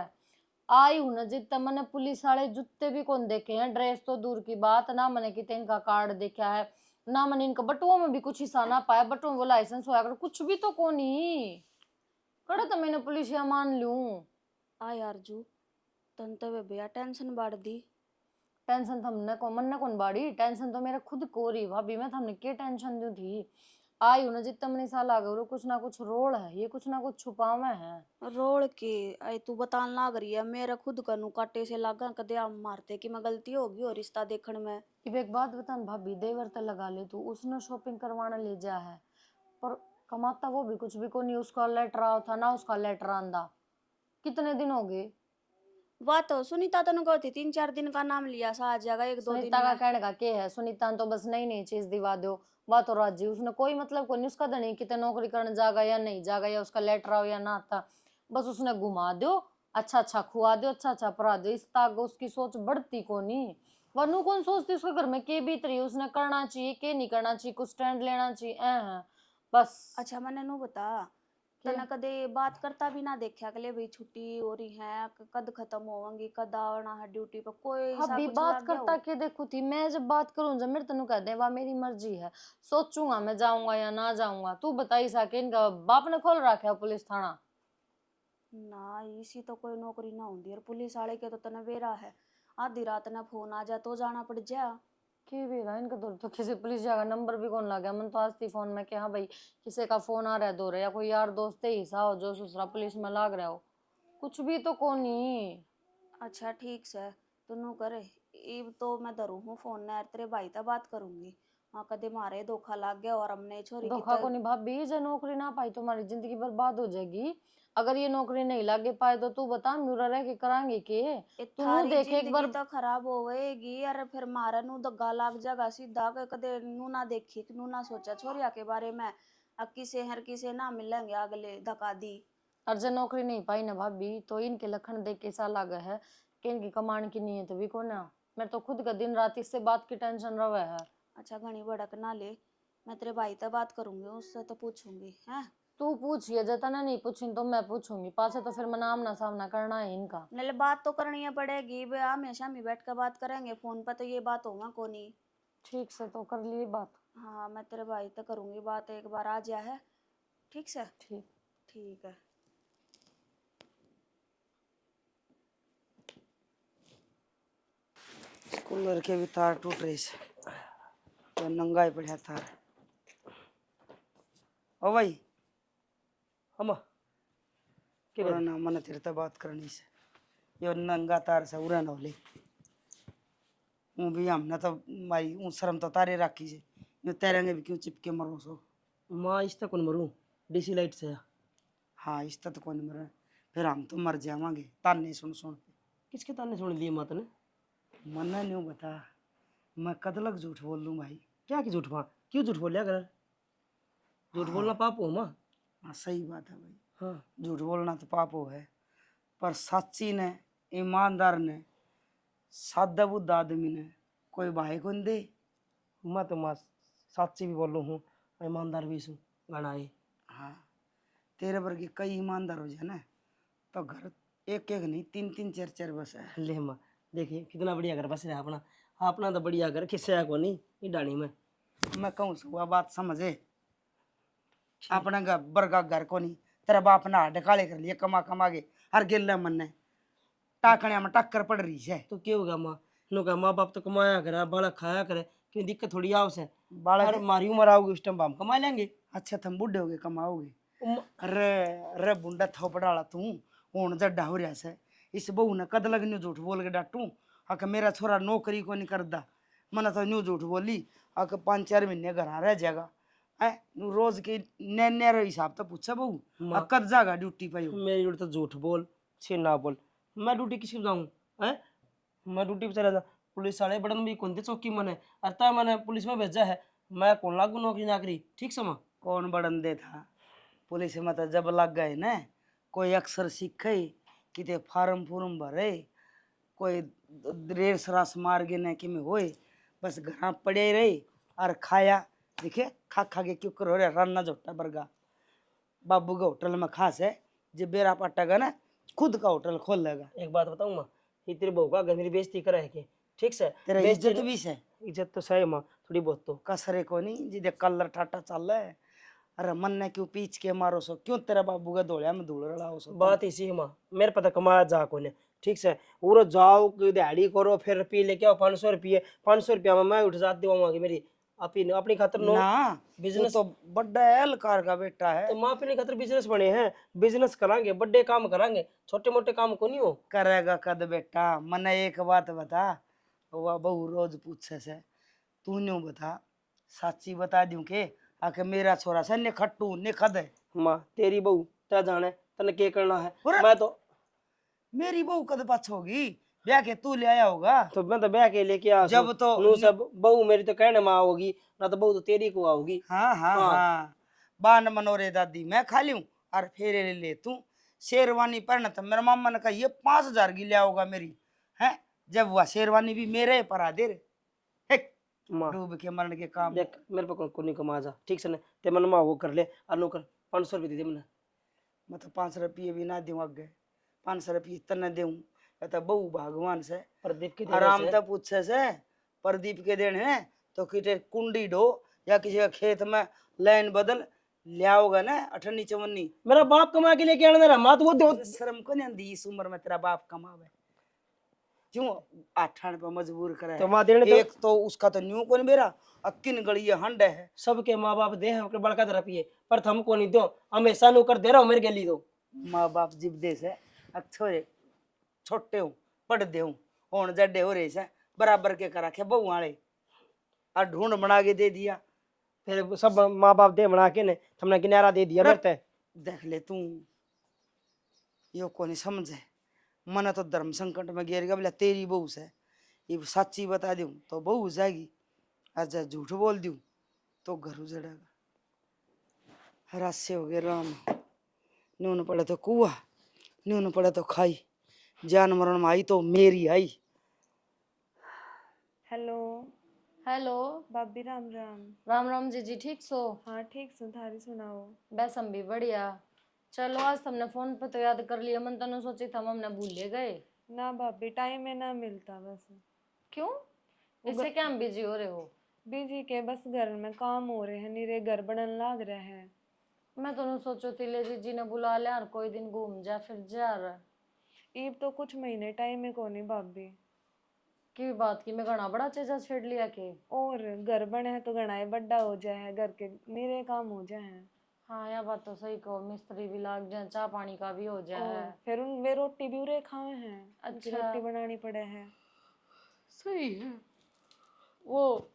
आई हूं ना जितने मैंने पुलिस वाले जूते भी कौन देखे हैं, ड्रेस तो दूर की बात, ना मैंने कितने इनका कार्ड देखा है, ना मैंने इनका बटुओं में भी कुछ हिस्सा ना पाया, बटुओं वो लाइसेंस होया कर कुछ भी तो कौन ही कड़ा तो मैंने पुलिस या मान लूं। आ यार जू तन तो वे भैया टेंशन बाढ़ दी। टेंशन तो हमने को मन ने कौन बाड़ी, टेंशन तो मेरा खुद को रही भाभी, मैं तो हमने क्या टेंशन दी थी। आई हूं ना जितना मनी साल आ गए कुछ ना कुछ रोल है, ये कुछ ना कुछ छुपावे है। रोल के आई तू बतान लाग रही है, मेरा खुद कनु काटे से लागा कदे आप मारते कि मैं गलती होगी और रिश्ता देखने में। अब एक बात बता भाभी, देवर तो लगा ले तू, उसने शॉपिंग करवाने ले जा है, पर कमाता वो भी कुछ भी को नहीं। उसका लेटर आओ था ना, उसका लेटर आंदा कितने दिन हो गए। बात तो सुनीता तनु कहो थी 3-4 दिन का नाम लिया सा आ जाएगा 1-2 दिन सुनीता का में। कहने का क्या है, सुनीता ने तो बस नई नई चीज दिवा दो, वह तो राजी, उसने कोई मतलब को नहीं उसका धनी कितने नौकरी करने जागा या नहीं जागा, या उसका लेटर आओ या ना आता, बस उसने घुमा दो, अच्छा अच्छा खुआ दो, अच्छा अच्छा पढ़ा दो, इस तक उसकी सोच बढ़ती को नहीं। वरनू कौन सोचती उसके घर में के बीत रही, उसने करना चाहिए के नहीं करना चाहिए, कुछ स्टैंड लेना चाहिए है बस। अच्छा मैंने नु बता क्या? तना कदे बात करता भी ना देखा के लिए भाई छुट्टी हो रही है कद खत्म होंगी कद आना है ड्यूटी पे, कोई सा अभी कुछ बात लग गया करता हो। के देखू थी मैं, जब बात करूं जब मेरे तेन कह दे वाह मेरी मर्जी है, सोचूंगा मैं जाऊंगा या ना जाऊंगा। तू बताई सके इनका बाप ने खोल रखा है पुलिस थाना। ना इसी तो कोई नौकरी ना होती और पुलिस वाले के तो तने बेरा है, आधी रात ना फोन आ जा तो जाना पड़ जा। के भी रहा इनका तो किसी पुलिस जगह नंबर भी कौन लगा, मन तो आज थी फोन में कि हाँ भाई किसी का फोन आ रहा है दो रहा, या कोई यार दोस्त ही सा हो जो दूसरा पुलिस में लाग रहा हो, कुछ भी तो कौन नहीं। अच्छा ठीक से तुनु करे इब तो मैं धरू हूँ फोन ने तेरे भाई ता बात करूंगी, हाँ कदे मारे धोखा लग गया और हमने छोरी की धोखा तो को नहीं भाभी, जो नौकरी ना पाई तो हमारी जिंदगी बर्बाद हो जाएगी। अगर ये नौकरी नहीं लागे पाए तो तू बता म्यूरा रह के करांगे के। ये तू थारी देखे एक जिंदगी बार। तो खराब होएगी अरे फिर मारे नु दग्गा लाग जागा सीधा कदे नु ना देखी नु ना सोचा छोरिया के बारे में, अक्की से हर किसे ना मिलेंगे अगले धक्का दी। और जब नौकरी नहीं पाई ना भाभी तो इनके लखन देख के ऐसा लगा है कि इनकी कमाने की नीयत भी को ना। मेरे तो खुद का दिन रात इससे बात की टेंशन रहा है। अच्छा घनी भड़क ना ले, मैं तेरे भाई से बात करूंगी उससे तो पूछूंगी हैं। तू पूछिए जतना नहीं पूछी तो मैं पूछूंगी पासे, तो फिर मना आमना सामना करना है इनका। नले बात तो करनी है पड़ेगी बे, हमेशा में बैठ कर बात करेंगे फोन पर तो ये बात होगा को नहीं। ठीक से तो कर लिए बात। हाँ मैं तेरे भाई से करूंगी बात, एक बार आ जा है ठीक से। ठीक। ठीक है। कूलर के भी तार टूट रही से, तो नंगा ही पड़ा तार। ओ भाई हम पुराना मन तेरे से बात करनी से, यो नंगा तार से उड़ा न ले। ऊ भी हमने तो मारी ऊ शर्म तो तारे राखी से, यो तेरेंगे भी क्यों चिपके मरो सो। माँ इस तक मरूं डीसी लाइट से। हाँ इस तो कौन मरे, फिर हम तो मर जावांगे ताने सुन सुन के। किसके ताने सुन लिए माँ तने? मन नहीं बता, मैं कदलक झूठ बोल लूँ भाई। क्या की झूठ माँ, क्यों झूठ बोलिया कर? झूठ बोलना पाप हो माँ। हाँ सही बात है भाई, हाँ झूठ बोलना तो पाप हो है, पर सच्ची ने ईमानदार ने सादा बुद्ध आदमी ने कोई भाई कौन दे। मैं तो माँ सच्ची भी बोल हूँ, ईमानदार भी हूँ गाना है। हाँ तेरे वर्गे कई ईमानदार हो जाए ना तो घर एक एक नहीं 3-3 4-4 बस है। ले माँ देखिए कितना बढ़िया घर बस रहा अपना, अपना तो बढ़िया घर किससे को नहीं ये डाणी में। मैं कहूँ सुबह बात समझे, अपना घर बरगा घर को नहीं, तेरा बाप ना ढकाले कर लिए कमा कमा के हर गिल्ला मन ने टाकने में टक्कर पड़ रही है। तो क्या होगा माँ, नो का माँ बाप तो कमाया करे बालक खाया करे, क्यों दिक्कत थोड़ी आओ से। बालक अरे मारी उम्र आओगी उस टाइम हम कमा लेंगे। अच्छा तुम बुढ़े होगे कमाओगे। उम- अरे अरे बुंडा थोपड़ाला तू हूं जड्डा हो रहा से, इस बहू ने कद लग न्यू झूठ बोल के डांटू आके मेरा छोरा नौकरी को नहीं करदा, मैंने तो न्यू झूठ बोली आके 5-4 महीने घर रह जाएगा है, रोज के नैरो हिसाब तो पूछा बहू माँ कद जागा ड्यूटी पे हो। मेरी ड्यूटी तो झूठ बोल छे ना बोल, मैं ड्यूटी किसी जाऊँ है? मैं ड्यूटी पे चला जा, पुलिस वाले बड़न भी कौन थे चौकी मने अरे मैंने पुलिस में भेजा है, मैं कौन लागू नौकरी नाकरी ठीक से माँ। कौन बड़न दे था पुलिस में तो जब लग गए न कोई अक्सर सीखे किते फार्म फूर्म भरे कोई रेस रास मार गे न कि में होए, बस घर पड़े रहे और खाया देखे खा खा के क्यों करो रे रन्ना जोटा बरगा बाबू का होटल में खास है, जब बेरा पटेगा ना खुद का होटल खोल लेगा। एक बात बताऊँ माँ, ये तेरे बहू का मेरी बेइज्जती करे है कि ठीक से तेरा बेइज्जती इज्जत भी से इज्जत तो सही माँ थोड़ी बहुत तो। कसरे को नहीं जिदे कलर ठाटा चल है, अरे मन ने क्यों पीछ के मारो सो, क्यों तेरा बाबू का धोलिया में धूल रड़ाओ सो। बात इसी है माँ, मेरे पता कमाया जा को ने ठीक से वो जाओ दिहाड़ी करो फिर पी लेके आओ 500 रुपये, 500 रुपया में मैं उठ जाती हूँ मेरी अपनी अपनी खातर नो ना तू बिजनेस तो बड़ा एलकार का बेटा है। तो माँ अपनी खातर बिजनेस बने हैं, बिजनेस करांगे, बड़े काम करांगे, छोटे मोटे काम को नहीं हो। करेगा कद बेटा। मने एक बात बता, वह बहू रोज पूछे से, तू न्यू बता, सच्ची बता दूं के आके मेरा छोरा से ने खट्टू ने खद है। माँ तेरी बहू त्या जाने तने के करना है। अरे! मैं तो मेरी बहू कद पाछ होगी, ब्याह के तू ले आया होगा। मैं तो ब्याह के लेके आ जब तो नू सब बहू मेरी तो कहने माँ होगी ना, तो बहू तो तेरी को आओगी। हाँ हाँ हाँ। हाँ, बान मनोरे दादी मैं खा लूं और फेरे ले ले तू। शेरवानी पहना तो मेरा मामा ने कहा ये 5,000 की ले आओगा मेरी है, जब वह शेरवानी भी मेरे पर आ दे रे। हेक, माँ डूब के मरण के काम। देख मेरे पे को नहीं कमा जा, ठीक से ना ते मन माँ वो कर ले और नो कर 500 रुपये दे दे मैंने। मैं तो 5 रुपये भी ना दूं, आगे 500 रुपये इतना दूं। कहता बहु भगवान से प्रदीप के देने आराम से तक पूछे से, प्रदीप के देने हैं तो किटे कुंडी डो या किसी का खेत में लाइन बदल ले आओगा ना, अठन्नी चवन्नी। मेरा बाप कमा के लेके आना, मेरा माँ तो वो दो। शर्म को नहीं आंदी इस उम्र में तेरा बाप कमावे, क्यों आठान पे मजबूर करे तो है? माँ देने एक तो उसका तो न्यू कौन मेरा अक्किन गली हंड है। सबके माँ बाप दे हम बड़का तरफ ही है, पर हमको नहीं दो, हमेशा नु कर दे रहा हूँ मेरे गली दो। माँ बाप जिब दे से छोरे छोटे हूँ पढ़ दे हूँ होन जड्डे हो रहे से बराबर के करा के बहू वाले और ढूंढ बना के दे दिया। फिर सब माँ बाप दे बना के ने हमने किनारा दे दिया रहते। देख ले तू यो को नहीं समझे, मन तो धर्म संकट में गिर गया। बोला तेरी बहू से ये सच्ची बता दूं तो बहू हो जाएगी, आज झूठ बोल दूं तो घर उजड़ेगा। रास्ते हो गए राम, नून पड़े तो कुआ, नून पड़े तो खाई, जान मरण में आई तो मेरी आई। Hello hello. भाभी, राम राम। राम राम जीजी, ठीक सो? हाँ ठीक सु, थारी सुनाओ। बस हम भी बढ़िया। चलो आज तुमने फोन पे तो याद कर लिया, मन तो सोची था हमने भूल गए। ना भाभी, टाइम में ना मिलता बस। क्यों, इससे क्या हम बिजी हो रहे हो? बिजी के बस घर में काम हो रहे हैं, निरे घर बनन लाग रहे हैं। मैं तो सोचो थी ले जीजी ने बुला लिया और कोई दिन घूम जा फिर जा रहा। ईब तो कुछ महीने टाइम में कोनी भाभी। की बात की मैं घना बड़ा चीजा छेड़ लिया के? और घर बने है तो घना बड़ा हो जाए, घर के निरे काम हो जाए। हाँ यह बात तो सही कहो, मिस्त्री भी लाग जाए, चाय पानी का भी हो जाए। फिर उन वे रोटी भी उरे खाए हैं, अच्छा। रोटी बनानी पड़े है। सही है। वो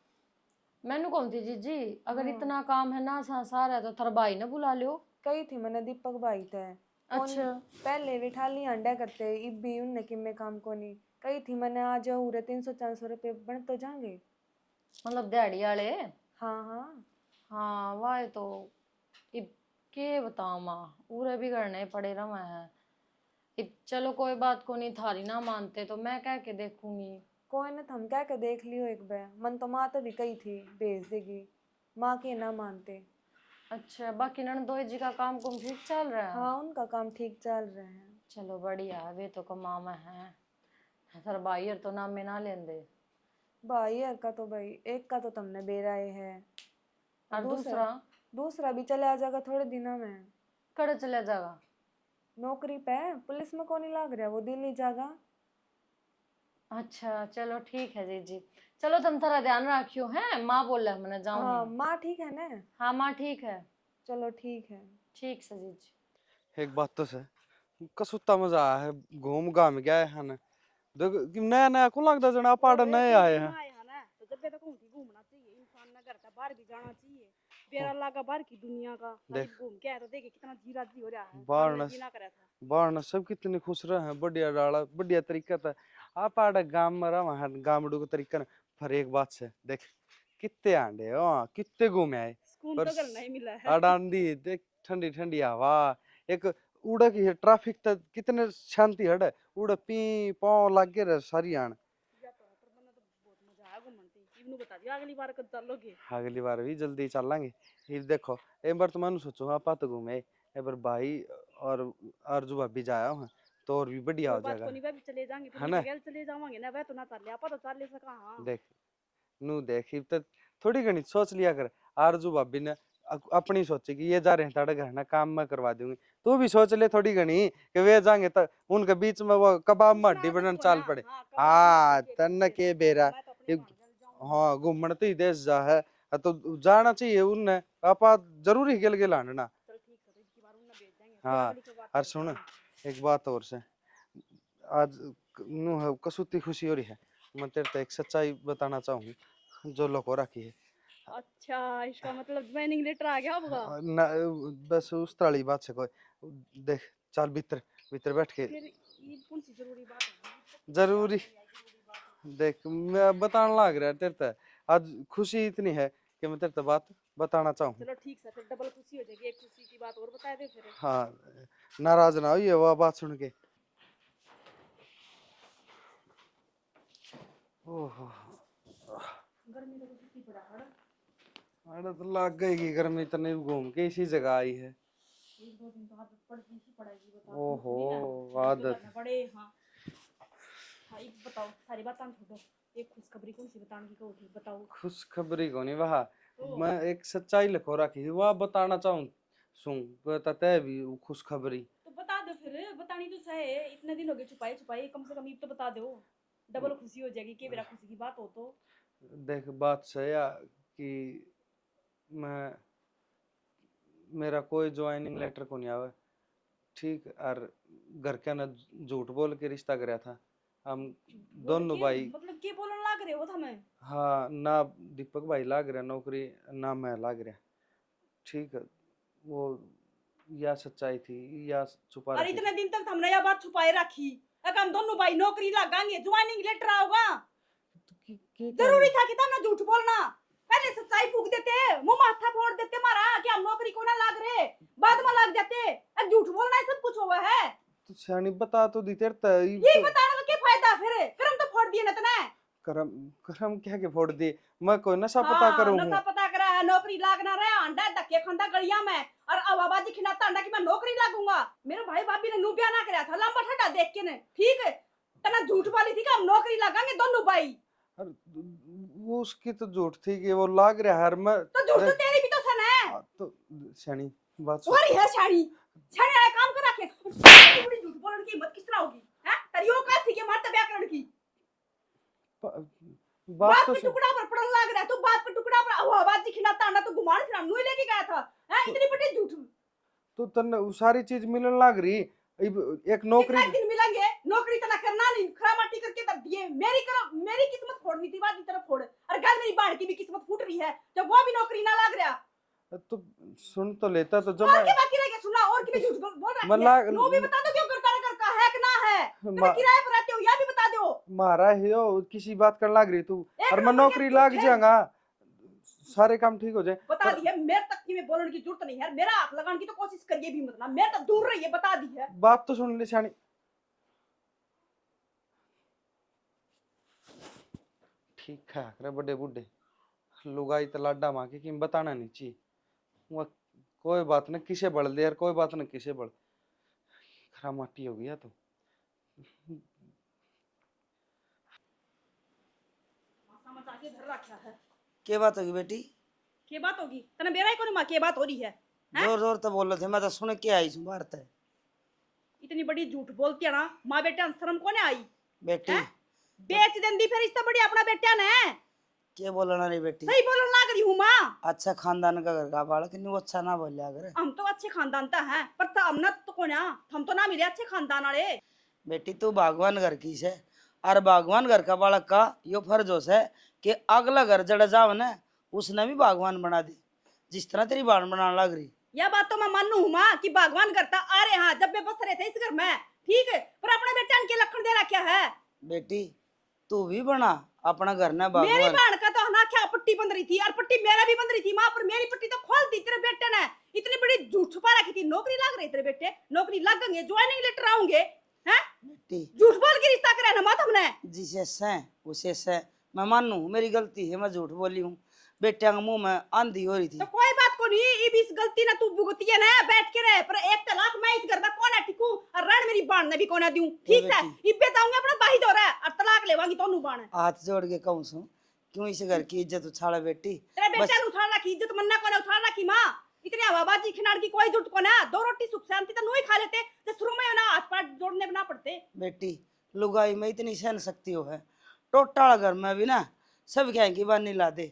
मैनू कौन थी जीजी, अगर इतना काम है ना सारा है तो थर भाई ने बुला लियो। कही थी मैंने दीपक भाई थे। अच्छा। पहले भी ठाली अंडा करते, इब भी उनने किम्मे काम को नहीं। कही थी मैंने आ जाओ, 300-400 रुपये बन तो जाएंगे। मतलब दिहाड़ी वाले? हाँ हाँ हाँ वाह तो इब के बताओ माँ, पूरे भी करने पड़े रहा है। इब चलो कोई बात को नहीं, थारी ना मानते तो मैं कह के देखूंगी। कोई ना, हम कह के देख लियो एक बार। मन तो माँ तो भी कही थी भेज देगी, माँ के ना मानते। अच्छा, बाकी ननदोई जी का काम कुम ठीक चल रहा है? हाँ उनका काम ठीक चल रहा है। चलो बढ़िया है, वे तो कमा में है। सर भाई तो नाम में ना लेंदे। भाई यार का तो भाई एक का तो तुमने बेराए है, और दूसरा? दूसरा भी चले आ जाएगा थोड़े दिनों में। कड़े चले जाएगा? नौकरी पे पुलिस में कौन नहीं लाग रहा, वो दिल्ली जाएगा। अच्छा चलो ठीक है जीजी, चलो तुम थोड़ा ध्यान रखियो है, माँ बोल रहा है मैंने जाऊँ। हाँ माँ ठीक है ना? हाँ माँ ठीक है। चलो ठीक है। ठीक से जीजी। एक बात तो है, कसुत्ता मजा आया है, घूम घाम गया है ना। देखो कि नया नया को लगता जना पहाड़ नए आए हैं। तो जब तक घूमना चाहिए इंसान ने, घर का बाहर भी जाना चाहिए, बेरा लागा बाहर की दुनिया का। देख घूम के आया तो देखे कितना जी राजी हो रहा है। बाहर हमने न जीना करा था। बाहर न सब कितने खुश रहे हैं, बढ़िया डाला बढ़िया तरीका था। आप पहाड़ गांव में रहा है, गांवड़ू को तरीका न। पर एक बात से देख कितने आंडे हाँ कितने घूमे आए, सुकून पर तो करना ही मिला है। अडांदी देख ठंडी ठंडी हवा, एक उड़ा की ट्रैफिक तक कितने शांति हट है, उड़ा पी पाँव लग गए रहे सारी आन। बहुत मजा आया घूमने से। इवनु बता दियो अगली बार कब चलोगे? अगली बार भी जल्दी चलेंगे। ये देखो एक बार तो मैं सोचो आप तो घूमे एक बार भाई और अर्जु भाभी जाया हूँ तो और भी बढ़िया हो बात जाएगा को नहीं, वह भी चले जाएंगे, है ना। फिर चले जावांगे ना, वह तो ना चल आपा तो चल सका। हाँ देख नू देख तो थोड़ी घनी सोच लिया कर, आरजू भाभी ने अपनी सोचे कि ये जा रहे हैं ताड़े घर ना काम में करवा दूंगी, तू भी सोच ले थोड़ी घनी कि वे जाएंगे तो उनके बीच में वो कबाब में हड्डी बनन चाल पड़े। हाँ तन के बेरा हाँ घूमन तो ही देश जा है तो जाना चाहिए उनने आप जरूरी गेल गेल आना। चल ठीक है, तो इसकी बार उन्हें भेज देंगे। हाँ, बड़ी कोई बात और नहीं सुन है। एक बात और से, आज कसूती खुशी हो रही है। मैं तेरे को एक सच्चाई बताना चाहूँ जो लुको रखी है। अच्छा, इसका मतलब ज्वाइनिंग लेटर आ गया होगा। बस उस ताली बात से कोई देख, चल भीतर भीतर बैठ के। फिर ये कौन सी जरूरी बात है? जरूरी देख, मैं बताने लग रहा है तेरे को, आज खुशी इतनी है कि मैं तेरे को बात बताना चाहूँ। चलो ठीक है, फिर डबल खुशी हो जाएगी। एक खुशी की बात और बता दे फिर। हाँ, नाराज ना होइए वो बात सुन के। ओहो, गर्मी तो कितनी पड़ा है। अरे तो लग गई गर्मी, इतने घूम के इसी जगह आई है। एक दो दिन तो आदत पड़ती ही पड़ेगी, बता। ओहो, आदत आदत। पड़े। हाँ हाँ, एक बताओ, सारी बात छोड़ो। एक खुशखबरी कौन सी बताने की कहो, बताओ। खुशखबरी को नहीं वहा, तो मैं एक सच्चाई लिखो रखी वह बताना चाहूँ। सुन, बताते है भी वो खुशखबरी। तो बता दो फिर, बतानी तो सही है। इतने दिन हो गए छुपाए छुपाए, कम से कम ये तो बता दो। डबल खुशी हो जाएगी कि मेरा खुशी की बात हो तो। देख, बात सही है कि मैं, मेरा कोई ज्वाइनिंग लेटर को नहीं आवे, ठीक। और घर के ने झूठ बोल के रिश्ता कराया था हम दोनों भाई। मतलब के बोलने लग रहे हो हमें? हाँ, ना दीपक भाई लाग रहा नौकरी, ना मैं लाग रहा, ठीक है। वो या सच्चाई थी या छुपा और रखी इतने थी। दिन तक हमने यह बात छुपाए रखी। अगर हम दोनों भाई नौकरी लगाएंगे, ज्वाइनिंग लेटर आओगा। जरूरी था कि तुमने झूठ बोलना। पहले सच्चाई फूक देते, मुंह माथा फोड़ देते मारा कि हम नौकरी को ना लाग रहे, बाद में लाग जाते। अब झूठ बोलना है, सब कुछ हुआ है। तो सियानी बता तो दी तेरे तो ये बताने का क्या फायदा फिर? करम तो फोड़ दिए ना तने। करम करम क्या के फोड़ दी, मैं कोई नशा पता करूं हूं। नशा पता करा है, नौकरी लागना रहा, अंडा धक्के खंडा गलिया में और आवाबाजी खिलाता अंडा कि मैं नौकरी लागूंगा। मेरे भाई भाभी ने नुबिया ना कराया था, लंबा ठंडा देख के ने, ठीक है। तना झूठ वाली थी कि हम नौकरी लगाएंगे दोनों भाई। अरे वो उसकी तो झूठ थी कि वो लाग रहा है। मैं तो झूठ तो तेरी भी तो सन है। तो सियानी बात सुन। सॉरी है शानी, शानी आया काम कर रखे। बड़ी झूठ बोलने की हिम्मत किस तरह होगी? हैं तरियो का थी के मारता ब्याह करने की। बात बाप तो के सुन। टुकड़ा पर पड़न लग रहा है। तू बाप के टुकड़ा पर आवाबाजी खिलाता अंडा तो घुमान फिरान नुई लेके गया था। हैं इतनी बड़ी झूठ। तो तन सारी चीज मिलने लग रही, एक नौकरी। कितना दिन मिलेंगे? नौकरी तना करना नहीं, खरामाटी करके तब दिए। मेरी किस्मत फोड़नी थी, बात की तरफ फोड़। और घर मेरी बाण की भी किस्मत फूट रही है, जब वो भी नौकरी ना लग रहा। तो सुन तो लेता तो जब और मैं के बाकी रह गया सुना, और के झूठ बोल रहा मैं है। नो भी बता दो क्यों करता है कि ना है। तुम किराए पर रहते हो, या भी बता दो। मारा है यो किसी बात कर लग रही तू, एक और मैं नंबर नौकरी के लाग झूठे। जाऊंगा, सारे काम ठीक हो जाए। बता दी है, मेरे तक की में बोलने की जरूरत नहीं है। मेरा हाथ लगाने की तो कोशिश करिए भी मत ना, मेरे तक दूर रहिए, बता दी है। बात तो सुन ले शानी। ठीक है रे बड़े बूढ़े, लुगाई तो लाडा माँ की बताना नहीं चाहिए। वो कोई बात नहीं किसे बढ़ दे यार, कोई बात नहीं किसे बढ़, खराब माटी हो गया तो। समझ आके धर रखा है। क्या बात होगी बेटी? के बात होगी तने बेरा ही कोनी मां के बात हो रही है। हैं? जोर जोर तो बोल रहे थे, मैं तो सुन के आई हूँ बात है। इतनी बड़ी झूठ बोलती है ना, मां बेटे शर्म कोने आई? बेटी हैं? बेच देंदी फिर इससे बड़ी अपना बेटा ने। क्या बोलना रही बेटी? सही बोलने लग रही हूं मां। अच्छा खानदान का घर का बालक नहीं, वो अच्छा ना बोलिया करे। हम तो अच्छे खानदान का हैं, पर हमने तो कोना, हम तो ना मिले अच्छे खानदान वाले। बेटी तू भगवान घर की से, और भगवान घर का बालक का यो फर्ज हो से कि अगला घर जड़ जाओ ना, उसने भी भगवान बना दी, जिस तरह तेरी बाण बनाने लग रही। यह बात तो मैं मानू हूं मां कि भगवान करता आ रहे हाँ, जब वे बस रहे थे इस घर में, ठीक है। पर अपने बेटे के लक्षण दे रखा है। बेटी तू भी बना अपना घर ना मेरी भगवान। बहन का तो ना क्या पट्टी बंध रही थी, और पट्टी मेरा भी बंध रही थी मां, पर मेरी पट्टी तो खोल दी तेरे बेटे ने। इतनी बड़ी झूठ छुपा रखी थी। नौकरी लग रही तेरे बेटे, नौकरी लगेंगे, ज्वाइनिंग लेटर आऊंगे। हैं बेटी झूठ बोल के रिश्ता करे ना मां तुमने। जिसे से उसे से मैं मानू मेरी गलती है, मैं झूठ बोली हूँ। बेटे के मुंह में आंधी हो रही थी। तो कोई बात को नहीं, इस गलती ना तू भुगती है ना, बैठ के रहे। पर एक तलाक मैं इस घर में कौन है टिकू, और रण मेरी बाण ने भी कौन दूं, ठीक है। इब्बे जाऊंगी अपना बाही दो रहा, और तलाक लेवांगी तो बाण है। हाथ जोड़ के कहूँ सू, क्यों इस घर की इज्जत उछाड़ा बेटी? तेरे बेटे ने उछाल रखी इज्जत, मन्ना कौन उछाल रखी मां। इतनी हवाबाजी खिनाड़ की कोई जरूरत को ना, दो रोटी सुख शांति तो नहीं खा लेते, तो शुरू में ना हाथ पाट जोड़ने बना पड़ते। बेटी लुगाई में इतनी सहन शक्ति हो है, टोटाला घर में भी ना सब कहेंगे बानी ला दे,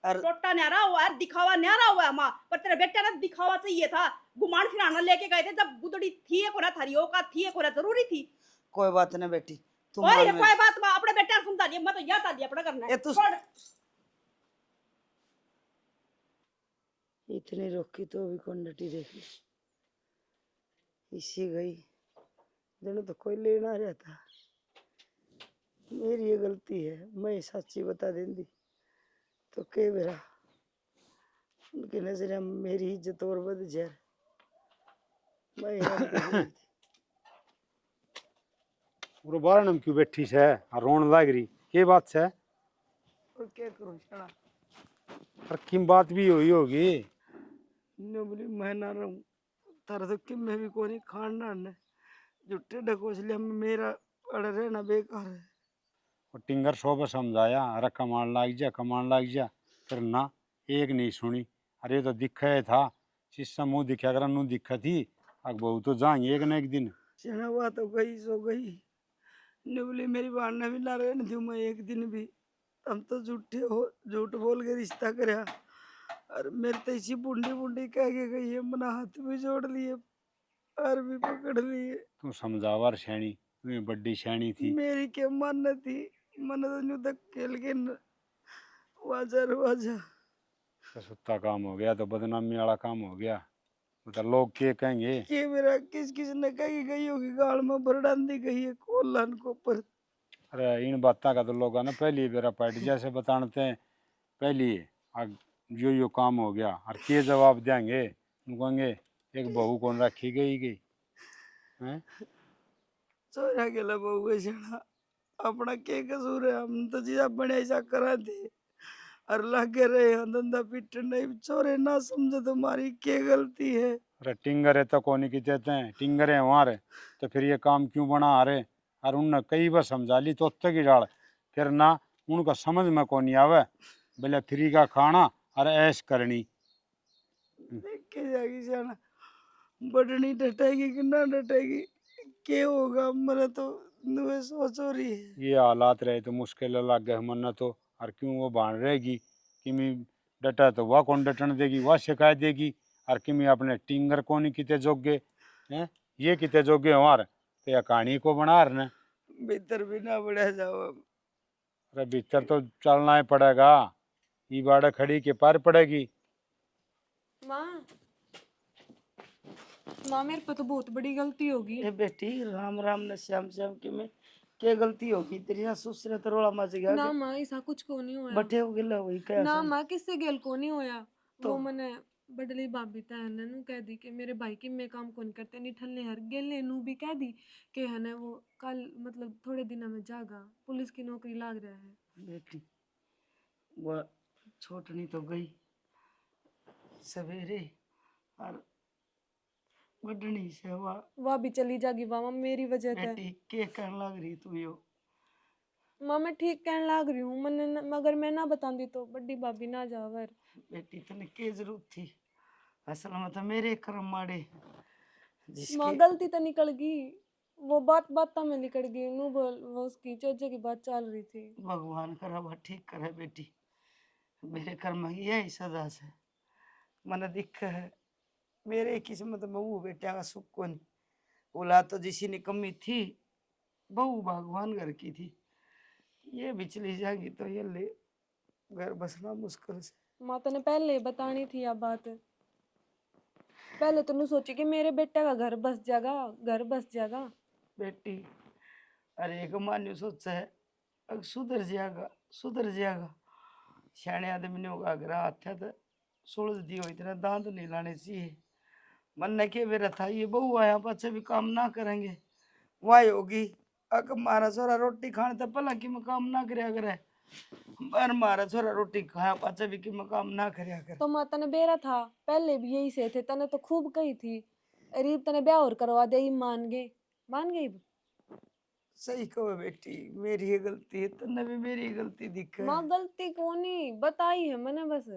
और टोटा न्यारा हुआ है, दिखावा न्यारा हुआ है माँ, पर तेरे बेटे ने दिखावा चाहिए था। घुमान फिराना लेके गए थे, जब बुदड़ी थी को ना थारी औकात थी को ना जरूरी थी। कोई बात नहीं बेटी, तुम और मान ये मेरी। कोई बात माँ अपने बेटे ने समझा दिया, मैं तो यह था दिया अपना करना ये है। तू छोड़। इतनी रोकी तो भी कौन डटी देखी, इसी गई जनो तो कोई लेना रहता। मेरी ये गलती है, मैं सच्ची बता देंदी तो के मेरा उनकी नजर में मेरी इज्जत और बढ़ जाए। मैं हैरान कर रही थी। और बारह नम क्यों बैठी से और रोन लाग रही, के बात से? और क्या करूं शाना, और किम बात भी हुई होगी। ने बोली मैं ना रहूं तारा तो कि मैं भी कोनी खानदान ने जुट्टे ढकोसले में मेरा अड़ रहना बेकार है। और टिंगर शोभा समझाया, अरे कमान लाग जा, फिर ना एक नहीं सुनी। अरे तो दिखा था, शीशा मुंह दिखा कर नू दिखा थी, अग बहू तो जाएंगे एक न एक दिन। शाना हुआ तो गई सो गई, ने बोली मेरी बहन ने भी ना रहने दूं मैं एक दिन भी। हम तो झूठ बोल के रिश्ता करया, और मेरे तो इसी बुंडी बुंडी कह के गई है, मना हाथ भी जोड़ लिए और भी पकड़ लिए। तू समझावर शैणी, तू बड्डी शैणी थी। मेरी क्या मन थी, मन तो न्यू तक खेल के वाजा रुआजा। तो सुत्ता काम हो गया, तो बदनामी वाला काम हो गया, मतलब लोग क्या कहेंगे। कि मेरा किस किस ने कही गई होगी गाल में भरडान दी गई है कोल्हन को पर। अरे इन बातों का तो लोग ना पहली बेरा पार्टी जैसे बताते हैं, पहली आग यो काम हो गया, और के जवाब देंगे, कहेंगे एक बहू कौन रखी गई हैं। चोरा के ला बहू है शाना, अपना के कसूर है, हम तो जी बने ऐसा करा थे और लगे रहे हैं धंधा पीट नहीं। चोरे ना समझे तुम्हारी क्या गलती है। अरे टिंगर है तो कौन की कहते हैं, टिंगर है वहाँ तो फिर ये काम क्यों बना आ रहे। और उनने कई बार समझा ली तो की डाल, फिर ना उनका समझ में कौन नहीं आवे, बोले फ्री का खाना और ऐश करनी। देख के जाएगी शाना, बढ़नी डटेगी कि ना डटेगी, क्या होगा मेरा तो नुए सोच हो रही है। ये हालात रहे तो मुश्किल लग गए मन तो। और क्यों वो बांध रहेगी कि मैं डटा तो वह कौन डटन देगी, वह शिकायत देगी। और कि मैं अपने टिंगर को नहीं किते जोगे हैं, ये किते जोगे हमार तो या कहानी को बना रहे। भीतर भी ना बढ़ा जाओ अब। अरे भीतर तो चलना ही पड़ेगा, ये बाड़ा खड़ी के पार पड़ेगी। माँ, माँ मेरे पे तो बहुत बड़ी गलती होगी। ए बेटी राम राम ने श्याम श्याम के में क्या गलती होगी तेरी? ससुर ने तो रोड़ा मच गया ना माँ ऐसा कुछ को नहीं होया। बटे हो गिला वही क्या ना समझ? माँ किससे गेल को नहीं होया। तो? वो मने बडली भाभी ता है नु कह दी कि मेरे भाई की मैं काम कौन करते नहीं ठल्ले हर गेले नु भी कह दी कि है ना वो कल मतलब थोड़े दिनों में जागा पुलिस की नौकरी लाग रहा है। बेटी वो छोटनी तो गई सवेरे, और बढ़नी से हुआ वह भी चली जागी वाह मेरी वजह से। बेटी के कहने लग रही तू यो? माँ मैं ठीक कहने लाग रही हूँ मैंने मगर मैं ना बताती तो बड़ी भाभी ना जावर। बेटी तने के जरूरत थी, असल में तो मेरे कर्म माड़े माँ जिसके। गलती तो निकल गई, वो बात में निकल गई नु बोल वो उसकी चोचे की बात चल रही थी। भगवान करा वह ठीक करे बेटी, मेरे कर्म की यही सजा से मन दिख है। मेरे किस्मत में वो बेटा का सुख को नहीं, औलाद तो जिसी ने कमी थी बहू भगवान घर की थी, ये भी चली जाएगी तो ये ले घर बसना मुश्किल से। माँ तने पहले बतानी थी अब बात, पहले तूने सोची कि मेरे बेटे का घर बस जाएगा। बेटी अरे एक मान्य सोचा है, अब सुधर जाएगा। सियाने आदमी ने होगा अगर हाथ है तो सुलझ दियो, इतना दांत नहीं लाने चाहिए। मन ने के मेरा था ये बहू आया बच्चे भी काम ना करेंगे, वाई होगी अक मारा छोरा रोटी खाने तो भला की मैं काम ना करया करे, और मारा छोरा रोटी खाया पाचे भी की मैं काम ना करया करे। तो माँ तने बेरा था पहले भी यही से थे, तने तो खूब कही थी अरीब तने ब्याह और करवा दे, मान गई। सही कहो बेटी, मेरी ये गलती है, तन्ने भी मेरी गलती दिखे। माँ गलती कोनी बताई है मैंने बस।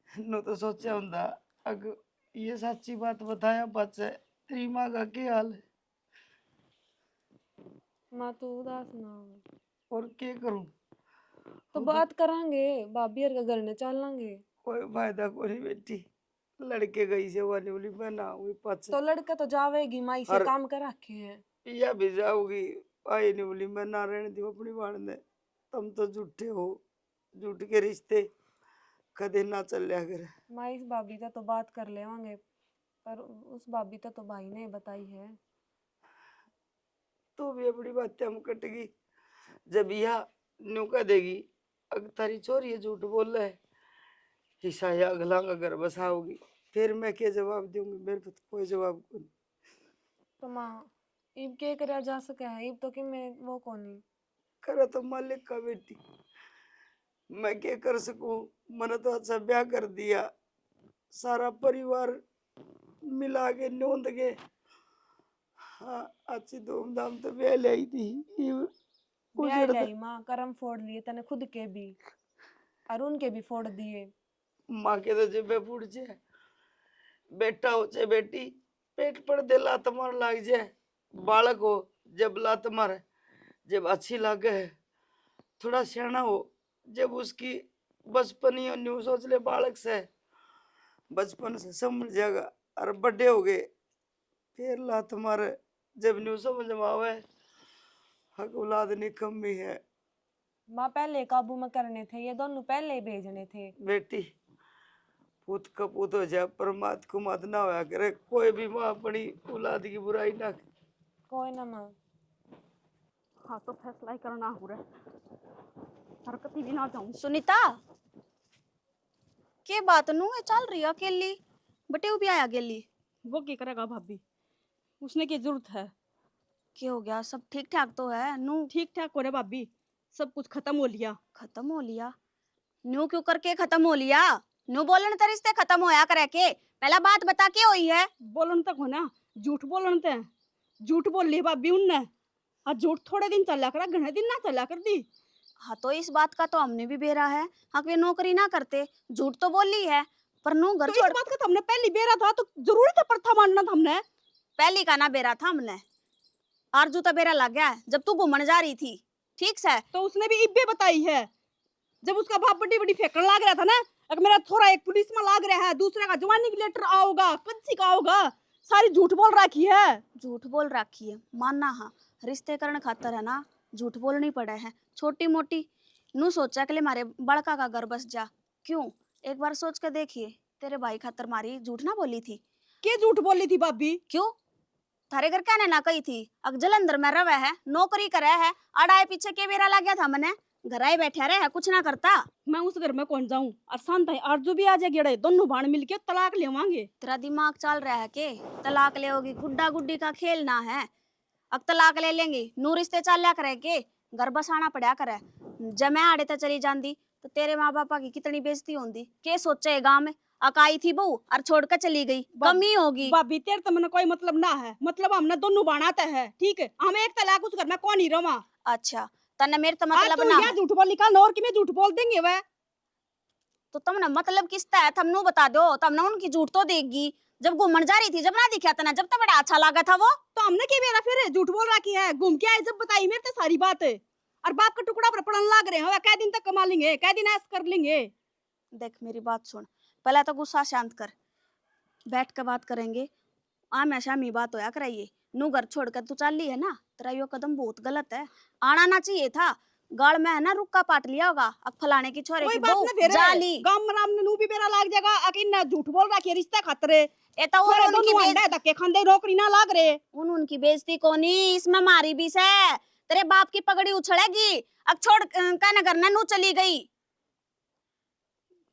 नो तो सोचा हुंदा अग ये सच्ची बात बताया बच्चे तेरी माँ का क्या हाल है? माँ तू उदास ना हो। और क्या करूं, तो वो बात करांगे भाभी और घर ने चल लांगे। कोई फायदा को नहीं बेटी, लड़के गई से वाली बोली मैं ना हुई पच तो लड़का तो जावेगी माई से और काम कर रखे हैं। या भी जाऊगी, आई नहीं बोली मैं ना रहने दी अपनी बाण ने। तुम तो झूठे हो, झूठ के रिश्ते कदे ना चलिया करे। माई इस भाभी का तो बात कर लेवांगे, पर उस भाभी का तो भाई ने बताई है। तू भी अपनी बातें हम कटेगी जब यह न्यू कह देगी अगर तारी चोरी है झूठ बोल रहा है हिस्सा या अगला का घर बसाओगी, फिर मैं क्या जवाब दूंगी? मेरे पे तो कोई जवाब को नहीं। तो माँ इब के करा जा सके है, इब तो कि मैं वो कोनी। करा तो मालिक का बेटी, मैं क्या कर सकूं? मैंने तो अच्छा ब्याह कर दिया, सारा परिवार मिला के नोंद के, हाँ अच्छी धूमधाम तो ब्याह लाई थी। ये ब्याह उजड़ लाई माँ, करम फोड़ लिए तने खुद के भी और उनके भी फोड़ दिए। माँ के तो जेबे फूट जाए, बेटा हो चाहे बेटी, पेट पर दे लात मार लाग जाए। बालक हो जब लात मारे, जब अच्छी लागे है, थोड़ा सियाना हो जब उसकी बचपनी और न्यू सोच ले बालक से, बचपन से समझ जाएगा। और बड़े हो गए फिर लात मारे जब न्यू समझ में आवे, हक औलाद निकम्मी है। माँ पहले काबू में करने थे, ये दोनों पहले ही भेजने थे। बेटी पूत कपूत हो जाए पर मात को मत ना होया करे, कोई भी माँ अपनी औलाद की बुराई ना करे। कोई ना माँ। हाँ तो फैसला ही करना हो रहा हरकत ही भी ना जाऊं। सुनीता के बात नू है चल रही है अकेली, बटे भी आया गेली। वो क्या करेगा भाभी, उसने की जरूरत है। क्या हो गया? सब ठीक ठाक तो है नू? ठीक ठाक हो रहा भाभी, सब कुछ खत्म हो लिया। खत्म हो लिया? न्यू क्यों करके खत्म हो लिया? न्यू बोलन ते रिश्ते खत्म होया करे के? पहला बात बता के हुई है? बोलन तक हो ना, झूठ बोलन ते झूठ बोल ली भाभी उनने। हाँ झूठ थोड़े दिन चला कर, घने दिन ना चला कर दी। हाँ तो इस बात का तो हमने भी बेरा है, हाँ वे नौकरी ना करते, झूठ तो बोली है पर नू घर तो छोड़। इस बात का तो हमने पहली बेरा था तो जरूरी था, पर था मानना था हमने। पहली का ना बेरा था हमने, आरजू तो बेरा लग गया है जब तू घूमने जा रही थी, ठीक से? तो उसने भी इब्बे बताई है, जब उसका बाप बड़ी बड़ी फेंकने लाग रहा था ना, अगर मेरा थोड़ा एक पुलिस में लाग रहा है, दूसरे का जवानी की लेटर आओगा, कच्ची का आओगा, सारी झूठ बोल रखी है। झूठ बोल रखी है मानना, हाँ रिश्ते करण खातर है ना झूठ बोलनी पड़े है, छोटी मोटी नू सोचा के लिए मारे बड़का का घर बस जा। क्यों? एक बार सोच के देखिए, तेरे भाई खातर मारी झूठ ना बोली थी? क्या झूठ बोली थी भाभी? क्यों? थारे घर कहने ना कही थी, अब जलंधर में रवे है, नौकरी करे है, अड़ाए पीछे के बेरा लग गया था मैंने, घर आए बैठे रहे है, कुछ ना करता। मैं उस घर में कौन जाऊं? और शांत है आरजू भी आ जाएगी, दोनों भाण मिलके तलाक लेवांगे। तेरा दिमाग चल रहा है के तलाक ले होगी? गुड्डा गुड्डी का खेल ना है, अब तलाक ले लेंगे, नू रिश्ते चल लिया करे के, घर बसाना पड़ा करे। जब मैं आड़े ते चली जाती तो तेरे माँ बापा की कितनी बेइज्जती होती, के सोचे गांव में अकाई थी बहू और छोड़ कर चली गई, कमी होगी। भाभी तेरे तो मैंने कोई मतलब ना है, मतलब हमने दोनों बनाते हैं, ठीक है? हम एक तलाक उस घर में कौन ही रवा। अच्छा तने मेरे तो मतलब ना है। झूठ बोल निकाल और कि मैं झूठ बोल देंगे वह। तो तुमने मतलब किसता है तुमने बता दो, तुमने उनकी झूठ तो देगी जब घूमन जा रही थी, जब ना दिखा तना, जब तो बड़ा अच्छा लगा था वो। तो हमने क्या मेरा फिर झूठ बोल रखी है, घूम के आए जब बताई मेरे तो सारी बात है। और बाप का टुकड़ा पर पड़न लाग रहे हैं, कै दिन तक कमा लेंगे, कै दिन ऐस कर लेंगे। देख मेरी बात सुन, पहले तो गुस्सा शांत कर, बैठ कर बात करेंगे, आम शामी बात होया कराइए। नू घर छोड़कर तू चल ली है ना, तेरा यो कदम बहुत गलत है, आना ना चाहिए था। गाल में है ना रुक्का पाट लिया होगा, अब फलाने की छोरे की बहू जाली गांव में राम ने नू भी बेरा लाग जाएगा, अकिन ना झूठ बोल रखी है रिश्ता खातरे। ए तो और उनकी धक्के खांदे नौकरी ना लाग रहे। उनकी बेइज्जती कोनी, इसमें मारी भी से तेरे बाप की पगड़ी उछलेगी। अब छोड़ कहना करना नू चली गई,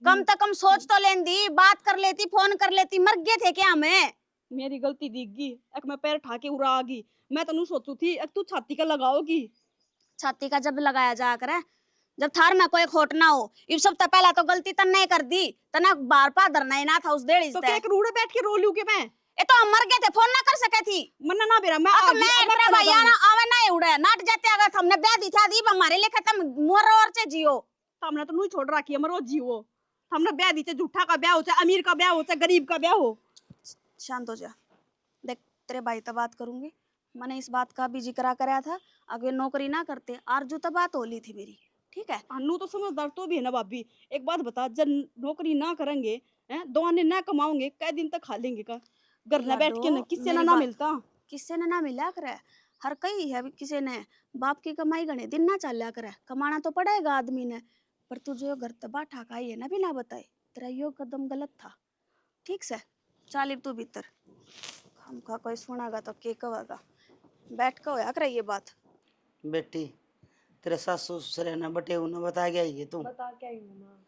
कम से कम सोच तो लेंदी, बात कर लेती, फोन कर लेती, मर गए थे क्या हमें? मेरी गलती दिखगी, एक मैं पैर ठाके उड़ा आ गई, मैं तो नू सोचू थी एक तू छाती का लगाओगी। छाती का जब लगाया जा करे, जब थार में कोई खोट ना हो, इस सब तो पहला तो गलती तन नहीं कर दी, तना बार पा धरना ही ना था उस देड़ी तो क्या एक रूड़े बैठ के रो लूं के मैं? ए तो हम मर गए थे, फोन ना कर सके थी। मन्ना ना बेरा मैं अब मैं तेरा भैया ना आवे ना उड़े नाट जाते अगर हमने ब्याह दिखा दी हमारे लिए खत्म, मोर और से जियो। हमने तो नहीं छोड़ रखी है, मरो जियो। हमने ब्याह दी, चाहे झूठा का ब्याह हो, चाहे अमीर का ब्याह हो, चाहे गरीब का ब्याह हो। शांत हो जा, देख तेरे भाई तो बात करूंगी, मैंने इस बात का भी जिक्र कराया था, अगर नौकरी ना करते आरजू तो बात होली थी मेरी, ठीक है। अन्नू तो समझदार तो भी है ना भाभी। एक बात बता, जब नौकरी ना करेंगे हैं, दो आने ना कमाओगे, कै दिन तक खा लेंगे का? घर ना बैठ के ना लाडो, किससे मेरी ना बात मिलता। किससे ना मिला करे। हर कई है किसी ने बाप की कमाई गणे दिन ना चल करे, कमाना तो पड़ेगा आदमी ने। पर तू जो घर तबा ठाकाई है ना बिना बताए, तेरा यो कदम गलत था। ठीक से चाल तू भीतर, हमका कोई सुनागा तो के कहेगा। बैठ के होया करे ये बात। बेटी तेरे सासू ससुर ने बटे उन्हें बता गया ये तू बता क्या ही हूँ माँ,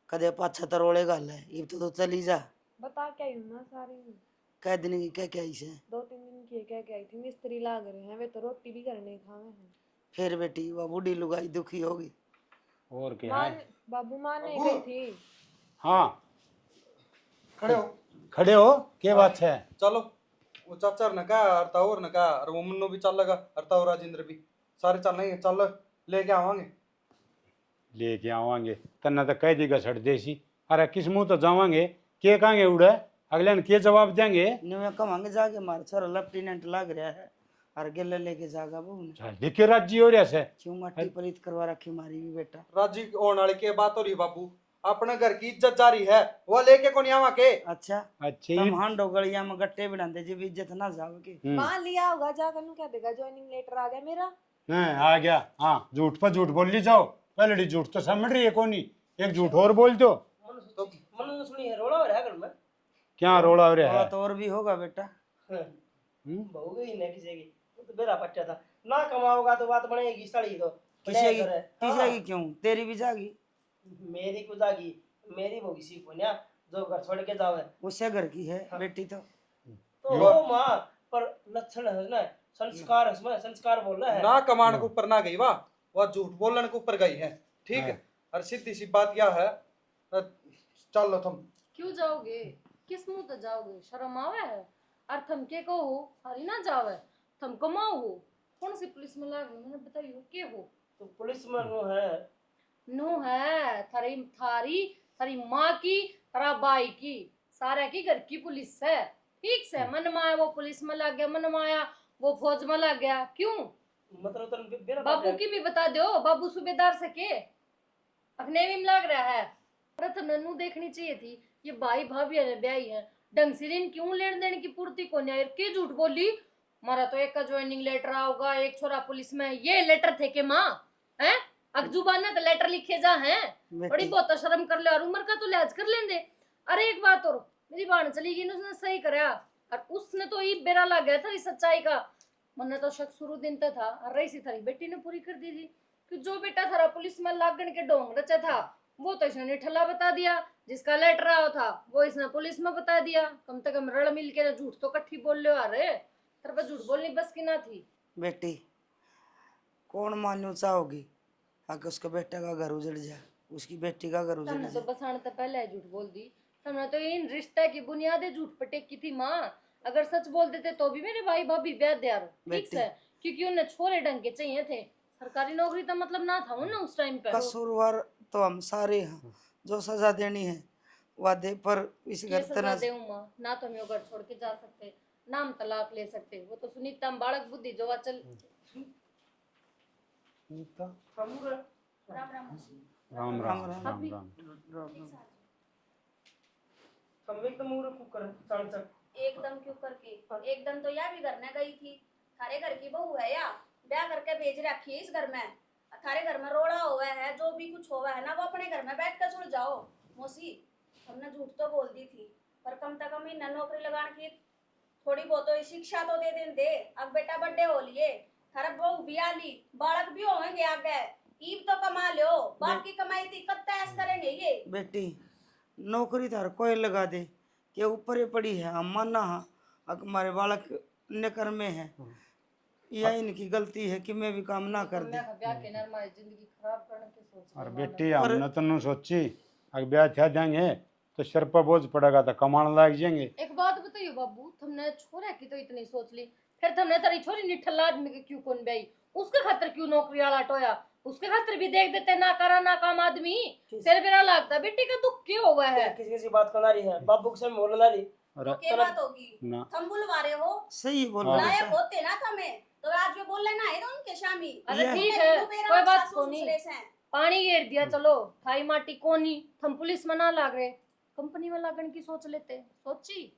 कदे 5-6 रोड़े गल है ये तो चली जा। बता क्या ही हूँ ना सारी हूँ। कह दिन की क्या क्या इसे 2-3 दिन की कह के आई थी, मिस्त्री लाग रहे हैं, वे तो रोटी भी करने खावे हैं। फिर बेटी वह बूढ़ी लुगाई दुखी होगी। और क्या माँ है? बाबू माँ ने गई थी। हाँ खड़े हो। खड़े हो, क्या बात है? चलो वो चाचा ने कहा और ताऊर ने कहा और वो मुन्नू भी चल लगा और ताऊ राजेंद्र भी सारे चल नहीं चल लेके आवांगे। लेके आवांगे तन्ना तो कह देगा सड़ देसी। अरे किस मुंह तो जावांगे, के कहेंगे उड़े, अगले ने के जवाब देंगे? न्यू कमांगे जाके मार छोरा लेफ्टिनेंट लग रहा है और गेले लेके जागा बहू ने देखिए राज्य हो रहा है। क्यों मट्टी पलीत करवा रखी मारी भी बेटा। राजी होने वाली के बात हो रही बाबू, अपने घर की इज्जत जा रही है, वो लेके कौन आवा के। अच्छा अच्छी तुम हांडो गलिया में गट्टे बनाते जब इज्जत ना जाओ के। माँ लिया होगा जाकर नु क्या देगा, ज्वाइनिंग लेटर आ गया मेरा। आ गया। हाँ झूठ पर झूठ बोल ली जाओ, पहले झूठ तो समझ रही है कोनी, एक झूठ और बोल दो। मन सुनी है रोला हो रहा है घर में। क्या रोड़ा हो रहा थोड़ा है? तो और भी होगा बेटा। बहू गई नहीं किसी की, वो तो बेरा पट्टा था ना, कमाओगा तो बात बनेगी सड़ी तो। किसी की हाँ। किसी की क्यों, तेरी भी जागी। मेरी को जागी, मेरी भोगी सी पुण्या जो घर छोड़ के जावे उससे घर की है बेटी तो। तो वो माँ पर लक्षण है ना, संस्कार है इसमें, संस्कार बोल रहा है ना कमान के ऊपर ना गई वाह, वह झूठ बोलने के ऊपर गई है। ठीक है और सीधी सी बात क्या है, चलो तुम क्यों जाओगे, किस मुंह तो जाओगे, शर्म आवे है। और थम के कहो हरी ना जावे, थम कमाओ हो, कौन सी पुलिस में लाग मैंने बताइयो के हो। तो पुलिस में नो है, नो है थारी थारी थारी माँ की, थारा बाई की, सारे की घर की पुलिस है। ठीक से मन माया वो पुलिस में लग गया, मन माया वो फौज में लग गया। क्यों मतलब तो बेरा बाबू की भी बता दो, बाबू सूबेदार से के अपने भी लग रहा है। प्रथम नन्नू देखनी चाहिए थी, ये भाई भाभी है ब्याही है, ढंग से इन क्यों लेन देन की पूर्ति को नहीं के झूठ बोली। मारा तो एक का ज्वाइनिंग लेटर आओगा, एक छोरा पुलिस में, ये लेटर थे के माँ हैं अब जुबान तो लेटर लिखे जा हैं, बड़ी बहुत शर्म कर ले और उम्र का तो लिहाज कर लेंदे। अरे एक बात और, मेरी बाण चली गई उसने सही कराया और उसने तो ये बेरा लग गया था इस सच्चाई का। मन तो शक शुरू दिन तक था और रही सी थारी बेटी ने पूरी कर दी थी कि जो बेटा थारा पुलिस में लागण के डोंग रचा था वो तो इसने निठल्ला बता दिया, जिसका लेटर आया था वो इसने पुलिस में बता दिया। कम से कम रल मिल के झूठ तो कट्ठी बोल लो। अरे तेरे पर झूठ बोलनी बस की ना थी। बेटी कौन मानू चाहोगी आगे उसके बेटे का घर उजड़ जाए, उसकी बेटी का घर उजड़ तुमने तो जाए। बसाने तो पहले झूठ बोल दी, तुमने तो इन रिश्ते की बुनियादें झूठ पे टेकी थी माँ। अगर सच बोल देते तो भी मेरे भाई भाभी ब्याह दे यार, ठीक से, क्योंकि उन्हें छोरे ढंग के चाहिए थे। सरकारी नौकरी का मतलब ना था उन्हें उस टाइम पे। कसूरवार तो हम सारे हैं, जो सजा देनी है वादे पर इस ये घर सजा तरह दे माँ, ना तो हम यो घर छोड़ के जा सकते, ना हम तलाक ले सकते। वो तो सुनीता बालक बुद्धि जो चल। राम राम राम राम राम राम। हम एकदम मुंह रखू कर चांचक एकदम क्यों करके, एकदम तो यार भी घर में गई थी। थारे घर की बहू है या ब्याह करके भेज रखी है इस घर में। थारे घर में रोड़ा हुआ है, जो भी कुछ हुआ है ना वो अपने घर में बैठ कर सुन जाओ। मौसी हमने झूठ तो बोल दी थी, पर कम से कम इन्हें नौकरी लगाने की थोड़ी बहुत तो शिक्षा तो दे दें दे। अब बेटा बर्थडे हो लिए, थारा बहू भी आ ली, बालक भी होंगे आगे, ईब तो कमा लो, बाप की कमाई थी कब तैस करेंगे ये। बेटी नौकरी थार कोई लगा दे कि ऊपर ही पड़ी है, हम माना हाँ हमारे बालक नेकर में है, यह इनकी गलती है कि मैं भी काम ना कर दे। ब्याह के नरमा जिंदगी खराब करने की सोच और रही बेटी हमने तो सोची अगर ब्याह थया देंगे तो सर पर बोझ पड़ेगा तो कमाने लग जाएंगे। एक बात बताइयो बाबू, तुमने छोरा की तो इतनी सोच ली, फिर तुमने तेरी छोरी निठल्ला आदमी के क्यों कौन ब्याई, उसके खातिर क्यों नौकरी वाला टोया, उसके खातिर भी देख देते ना करा ना काम आदमी। फिर मेरा लगता बेटी का दुख क्यों हुआ है। किसी किसी बात करना रही है, बाबू के सामने बोलना रही और क्या बात होगी, ना तुम बुलवा रहे हो, सही बोल हाँ। रहा लायक बेटा। होते ना तुम्हें तो आज भी बोल लेना है ना उनके शामी। अरे ये- ठीक है कोई बात को नहीं। पानी घेर दिया, चलो थाई माटी कोनी, थम पुलिस में ना लाग रहे, कंपनी में लागन की सोच लेते, सोची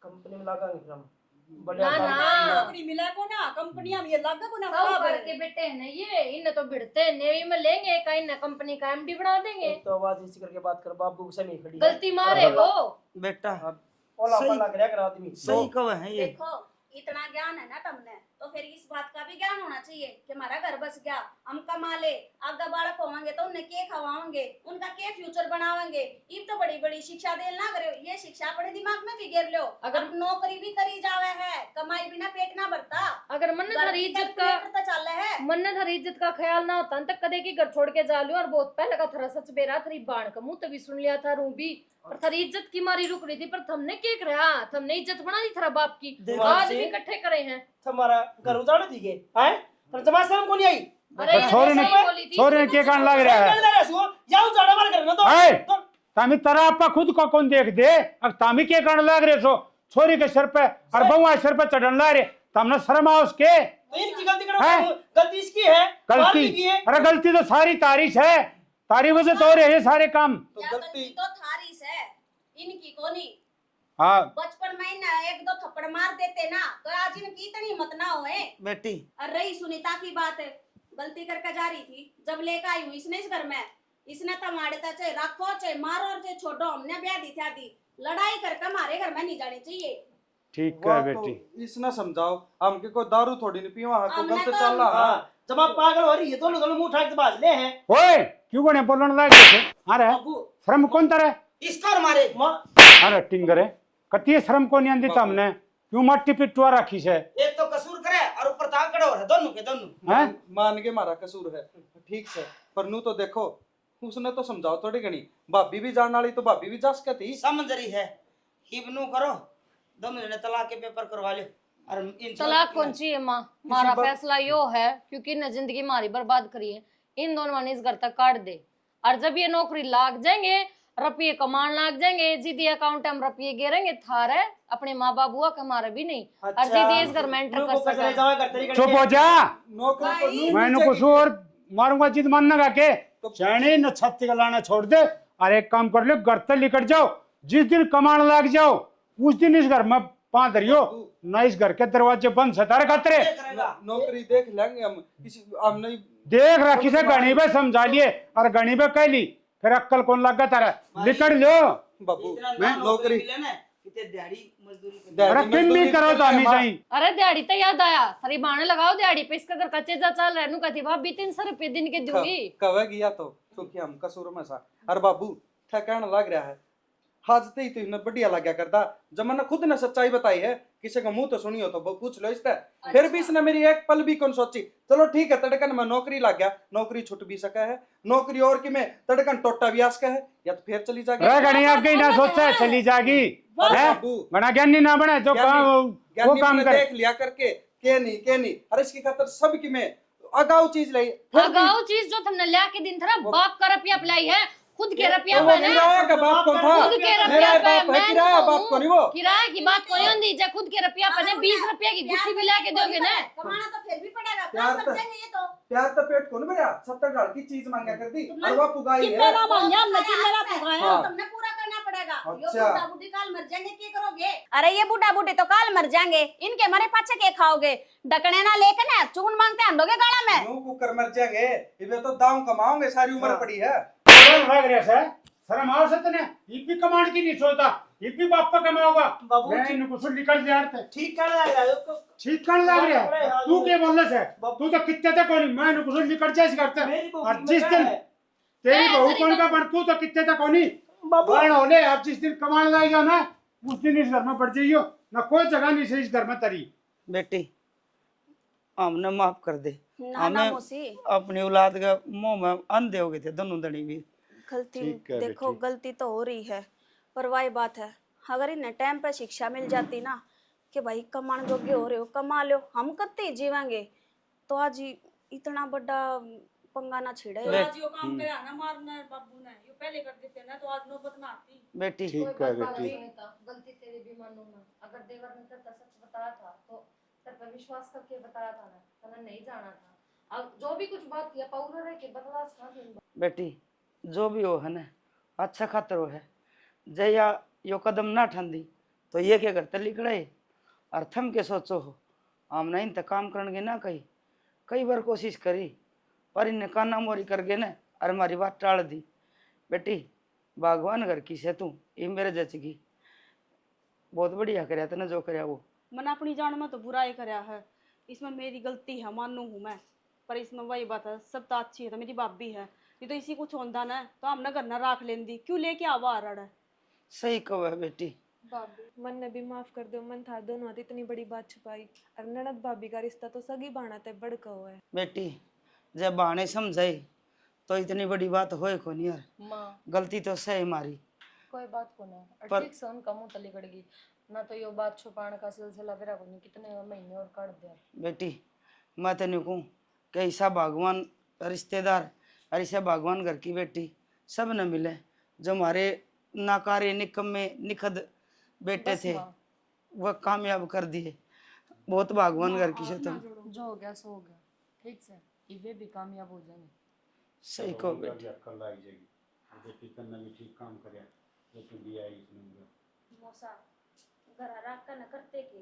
कंपनी में लगाएंगे फिर हम ना बढ़िया काम ना करेंगे। नौकरी मिला को ना कंपनियां में ये लगा को ना सब बराबर घर के बेटे हैं ये, इन्हें तो भिड़ते नेवी में लेंगे, कहीं ना कंपनी का एमडी बना देंगे। एक तो आवाज इसी करके बात कर, बाबू से नहीं खड़ी है। गलती मारे वो, बेटा ओला सही- पला कर आदमी सही कव है ये। देखो इतना ज्ञान है ना तुमने, तो फिर इस बात का भी ज्ञान होना चाहिए कि हमारा घर बस गया, हम कमा ले, आगे बालक होवांगे तो उन्हें के खवाएंगे, उनका के फ्यूचर बनावेंगे। इब तो बड़ी बड़ी शिक्षा दे ना करे, ये शिक्षा अपने दिमाग में भी घेर लो। अगर नौकरी भी करी जावे है, कमाई बिना पेट ना भरता, अगर मन घर धर की इज्जत का कैलकुलेटर तो चल है। मन धर इज्जत का ख्याल ना होता तक कदे की घर छोड़ के जा लूं, और बहुत पहले का थरा सच बेरा थरी बाण का मुंह तभी सुन लिया था रूबी, और थरी इज्जत की मारी रुक रही थी, पर थमने के रहा, थमने इज्जत बना दी थरा बाप की, देखो आज जी। भी इकट्ठे करे हैं। तुम्हारा घर उजाड़ दी के हैं, पर जमा शर्म को नहीं आई। अरे पर ये छोरे तो ने- सही बोली थी, छोरे ने के कान लग रहा है जाओ उजाड़ा मार करना तो है तामी तरा आपा खुद को कौन देख दे, अब तामी के कान लग रहे सो छोरी के सर पे और बहुआ सर पे चढ़न ला रहे, तमने शर्म आओ उसके। तो इनकी गलती करो, हैं? गलती इसकी है, बाहर की है। अरे गलती तो सारी तारीश है, तारी वजह तो हो रहे हैं सारे काम। तो या गलती गलती तो थारी से, इनकी कोनी। हाँ बचपन में ना एक दो थप्पड़ मार देते ना, तो आज इनकी इतनी हिम्मत ना होए। बेटी और रही सुनीता की बात है, गलती करके जा रही थी, जब लेकर आई हूँ इसने इस घर में, इसने तमाड़े था, चाहे रखो चाहे मारो चाहे छोड़ो, हमने ब्याह दी थी आदि, लड़ाई करके हमारे घर में नहीं जानी चाहिए। ठीक है वाह बेटी। तो इसने समझाओ, हम के कोई दारू थोड़ी नहीं पीवा है, तो हमने गलत तो- चल रहा है। हाँ, जब आप पागल हो रही है दोनों दोनों मुंह उठा के बाज ले हैं। ओए क्यों कोने बोलने लग गए थे? अरे बाबू शर्म कौन तरह? इसका और मारे मां अरे टिंगरे कती शर्म को नहीं आंदी तमने, क्यों मट्टी पिटवा रखी से? एक तो कसूर करे और ऊपर ताक कड़ो है, दोनों के दोनों। हैं? मान के मारा कसूर है, ठीक से, पर नू तो देखो उसने तो समझाओ थोड़ी गणी, भाभी भी जान वाली तो भाभी भी जा सकती। समझ रही है, हिबनू करो, दोनों जने तलाक के पेपर करवा लो। और इन तलाक कौन चाहिए माँ, हमारा बात- फैसला यो है, क्योंकि न जिंदगी हमारी बर्बाद करी है, इन दोनों ने इस घर तक काट दे, और जब ये नौकरी लाग जाएंगे, रुपये कमान लाग जाएंगे, जीदी अकाउंट हम रुपये गिरेंगे थारे, अपने माँ बाप हुआ हमारे भी नहीं, और जीदी इस घर में एंटर कर चले सका। जावा करते रही चुप हो जा, नौकरी तो भाई, नू मैंने नहीं कुछ और मारूंगा जिद मानने का के तो- चैनी न छत्ती का लाना छोड़ दे, और एक काम कर लो घर तक निकट जाओ, जिस दिन कमान लग जाओ उस दिन इस घर में पां धरियो, न इस घर के दरवाजे बंद से तारे खतरे। नौकरी देख लेंगे हम, किसी हम नहीं। देख रखी से गणी पे समझा लिए और गणी पे कह ली, फिर अक्कल कौन लगा तारा निकट लो। बाबू मैं नौकरी कितने दिहाड़ी मजदूरी कर दिहाड़ी अरे किन मजदूरी भी करो करके तो हमी हमारा- सही। अरे दिहाड़ी तो याद आया, थारी बाणे लगाओ दिहाड़ी पे, इसका घर कच्चे जा चल रहा कहती भाभी 300 रुपये दिन के दूंगी। कवे गया तो क्योंकि हम कसूर में सा, अरे बाबू क्या कहने लग रहा है, हाजते ही तो इन्हें बढ़िया लगा करता, जब मैंने खुद ने सच्चाई बताई है, किसी का मुंह तो सुनी हो तो पूछ लो इससे। फिर भी इसने मेरी एक पल भी कौन सोची, चलो ठीक है तड़कन में नौकरी लग गया, नौकरी छूट भी सका है, नौकरी और की में तड़कन टोटा भी आ सका है, या तो फिर चली जाएगी। रे गणी आगे ही ना सोचा चली जागी है, बाबू बना ज्ञानी ना बने जो काम वो ज्ञानी काम ने करे। देख लिया करके के नहीं, अरे इसकी खातर सब की में अगाऊ चीज लाई, फिर भी- अगाऊ चीज जो तुमने लिया के दिन था, बाप का रुपया पिलाई है, खुद के रुपया तो वो बने, किराया का बाप कौन था? खुद के रुपया मेरा पे बाप है, मैं किराया तो बाप हूँ। को नहीं वो। किराए की बात कोई होती है, खुद के रुपया बने 20 रुपया की गुत्थी भी ला के दोगे ना। कमाना तो फिर भी पड़ेगा, प्यार काम तो- कर देंगे ये तो। प्यार तो पेट को नहीं भरा, 70 डाल की चीज मांगा कर दी और वो पुगाई कितना है। ना मांगे हमने, कितना ना पुगाया। हाँ। तुमने पूरा करना पड़ेगा। यो अच्छा। बूढ़ा बूढ़ी काल मर जाएंगे, क्या करोगे? अरे ये बूढ़ा बूढ़ी तो काल मर जाएंगे, इनके मरे पाछे के खाओगे? डकने ना लेके ना चून मांगते अंडोगे गाड़ा में। यूं कुकर मर जाएंगे, इबे तो दांव कमाओगे, सारी उम्र हाँ। पड़ी है। लग रहा है शर्म आओ सतने, ये भी कमांड की नहीं सोता, ये भी बाप का कमाओगा। बाबू मैं इनको कुछ निकल दिया ठीक कर रहा है उसको। ठीक कर लग रहा है, तू क्या बोल रहा है? तू तो कितने तक कोनी, मैं इनको कुछ निकल जाए करते, मेरी बहू और में जिस क्या दिन है? तेरी बहू सॉरी कौन का बाबू। पर तू तो कितने तक कोनी बाबू बहन होले, अब जिस दिन कमाने लाएगा ना उस दिन इस घर में पड़ जाइयो ना, कोई जगह नहीं से इस घर में तरी। बेटी हमने माफ कर दे, ना ना हमें मौसी, अपनी औलाद के मुंह में अंधे हो गए थे दोनों दड़ी भी। गलती ठीक है देखो बेटी। गलती तो हो रही है, पर वही बात है, अगर इन्हें टाइम पे शिक्षा मिल जाती ना कि भाई कमाने जोगे हो रहे हो, कमा लो, हम कत्ते जीवांगे, तो आज इतना बड़ा पंगा ना छिड़े। तो आज यो काम करे ना मारना बाबू ने, यो पहले कर देते ना तो आज नौबत ना आती। बेटी ठीक कोई है बात बेटी। नहीं था, गलती तेरी भी मानूंगा, अगर देवर ने तेरे को सच बताया था तो तेरे पर विश्वास करके बताया था ना, तने नहीं जाना था, अब जो भी कुछ बात किया पाउरा रह के बदला सा दिन बेटी जो भी हो है ना अच्छा खातर हो है जया यो कदम ना ठंडी तो ये क्या करते लिखड़े और थम के सोचो हो हम नहीं तो काम करने ना कई बार कोशिश करी पर इन्हें काना मोरी कर गए ना और हमारी बात टाल दी। बेटी भगवान घर की से तू ये मेरे जचगी बहुत बढ़िया करया तने जो करया वो। मैंने अपनी जान में तो बुरा ही करया है, इसमें मेरी गलती है मानू हूँ मैं, पर इसमें वही बात है सब तो अच्छी है तो मेरी भाभी है, ये तो इसी कुछ होता ना तो हमने घर ना राख लेंदी क्यों लेके आवा आ रहा है। सही कहो है बेटी। भाभी मन ने भी माफ कर दो, मन था दोनों हाथ इतनी बड़ी बात छुपाई और ननद भाभी का रिश्ता तो सगी बाणा ते बड़का हुआ है। बेटी जब बहाने समझाई तो इतनी बड़ी बात होए को नहीं यार, माँ गलती तो सही हमारी। कोई बात को ना और पर- ठीक से उनका मुंह तली कड़ गई ना तो यो बात छुपाने का सिलसिला फिर को नहीं कितने महीने और काट दिया। बेटी मैं तेन कहूँ कि ऐसा भगवान रिश्तेदार और ऐसा भगवान घर की बेटी सब न मिले जो हमारे नाकारे निकम्मे निखद बेटे बस थे माँ, वह कामयाब कर दिए। बहुत भगवान घर की से तुम। जो हो गया सो हो गया, ठीक से ये भी कामयाब हो जाएंगे। सही कहो बेटी। अक्कल लाग जाएगी बेटी तन्ने भी ठीक काम करया जो तू दिया इसने मौसा घर रख कर न करते के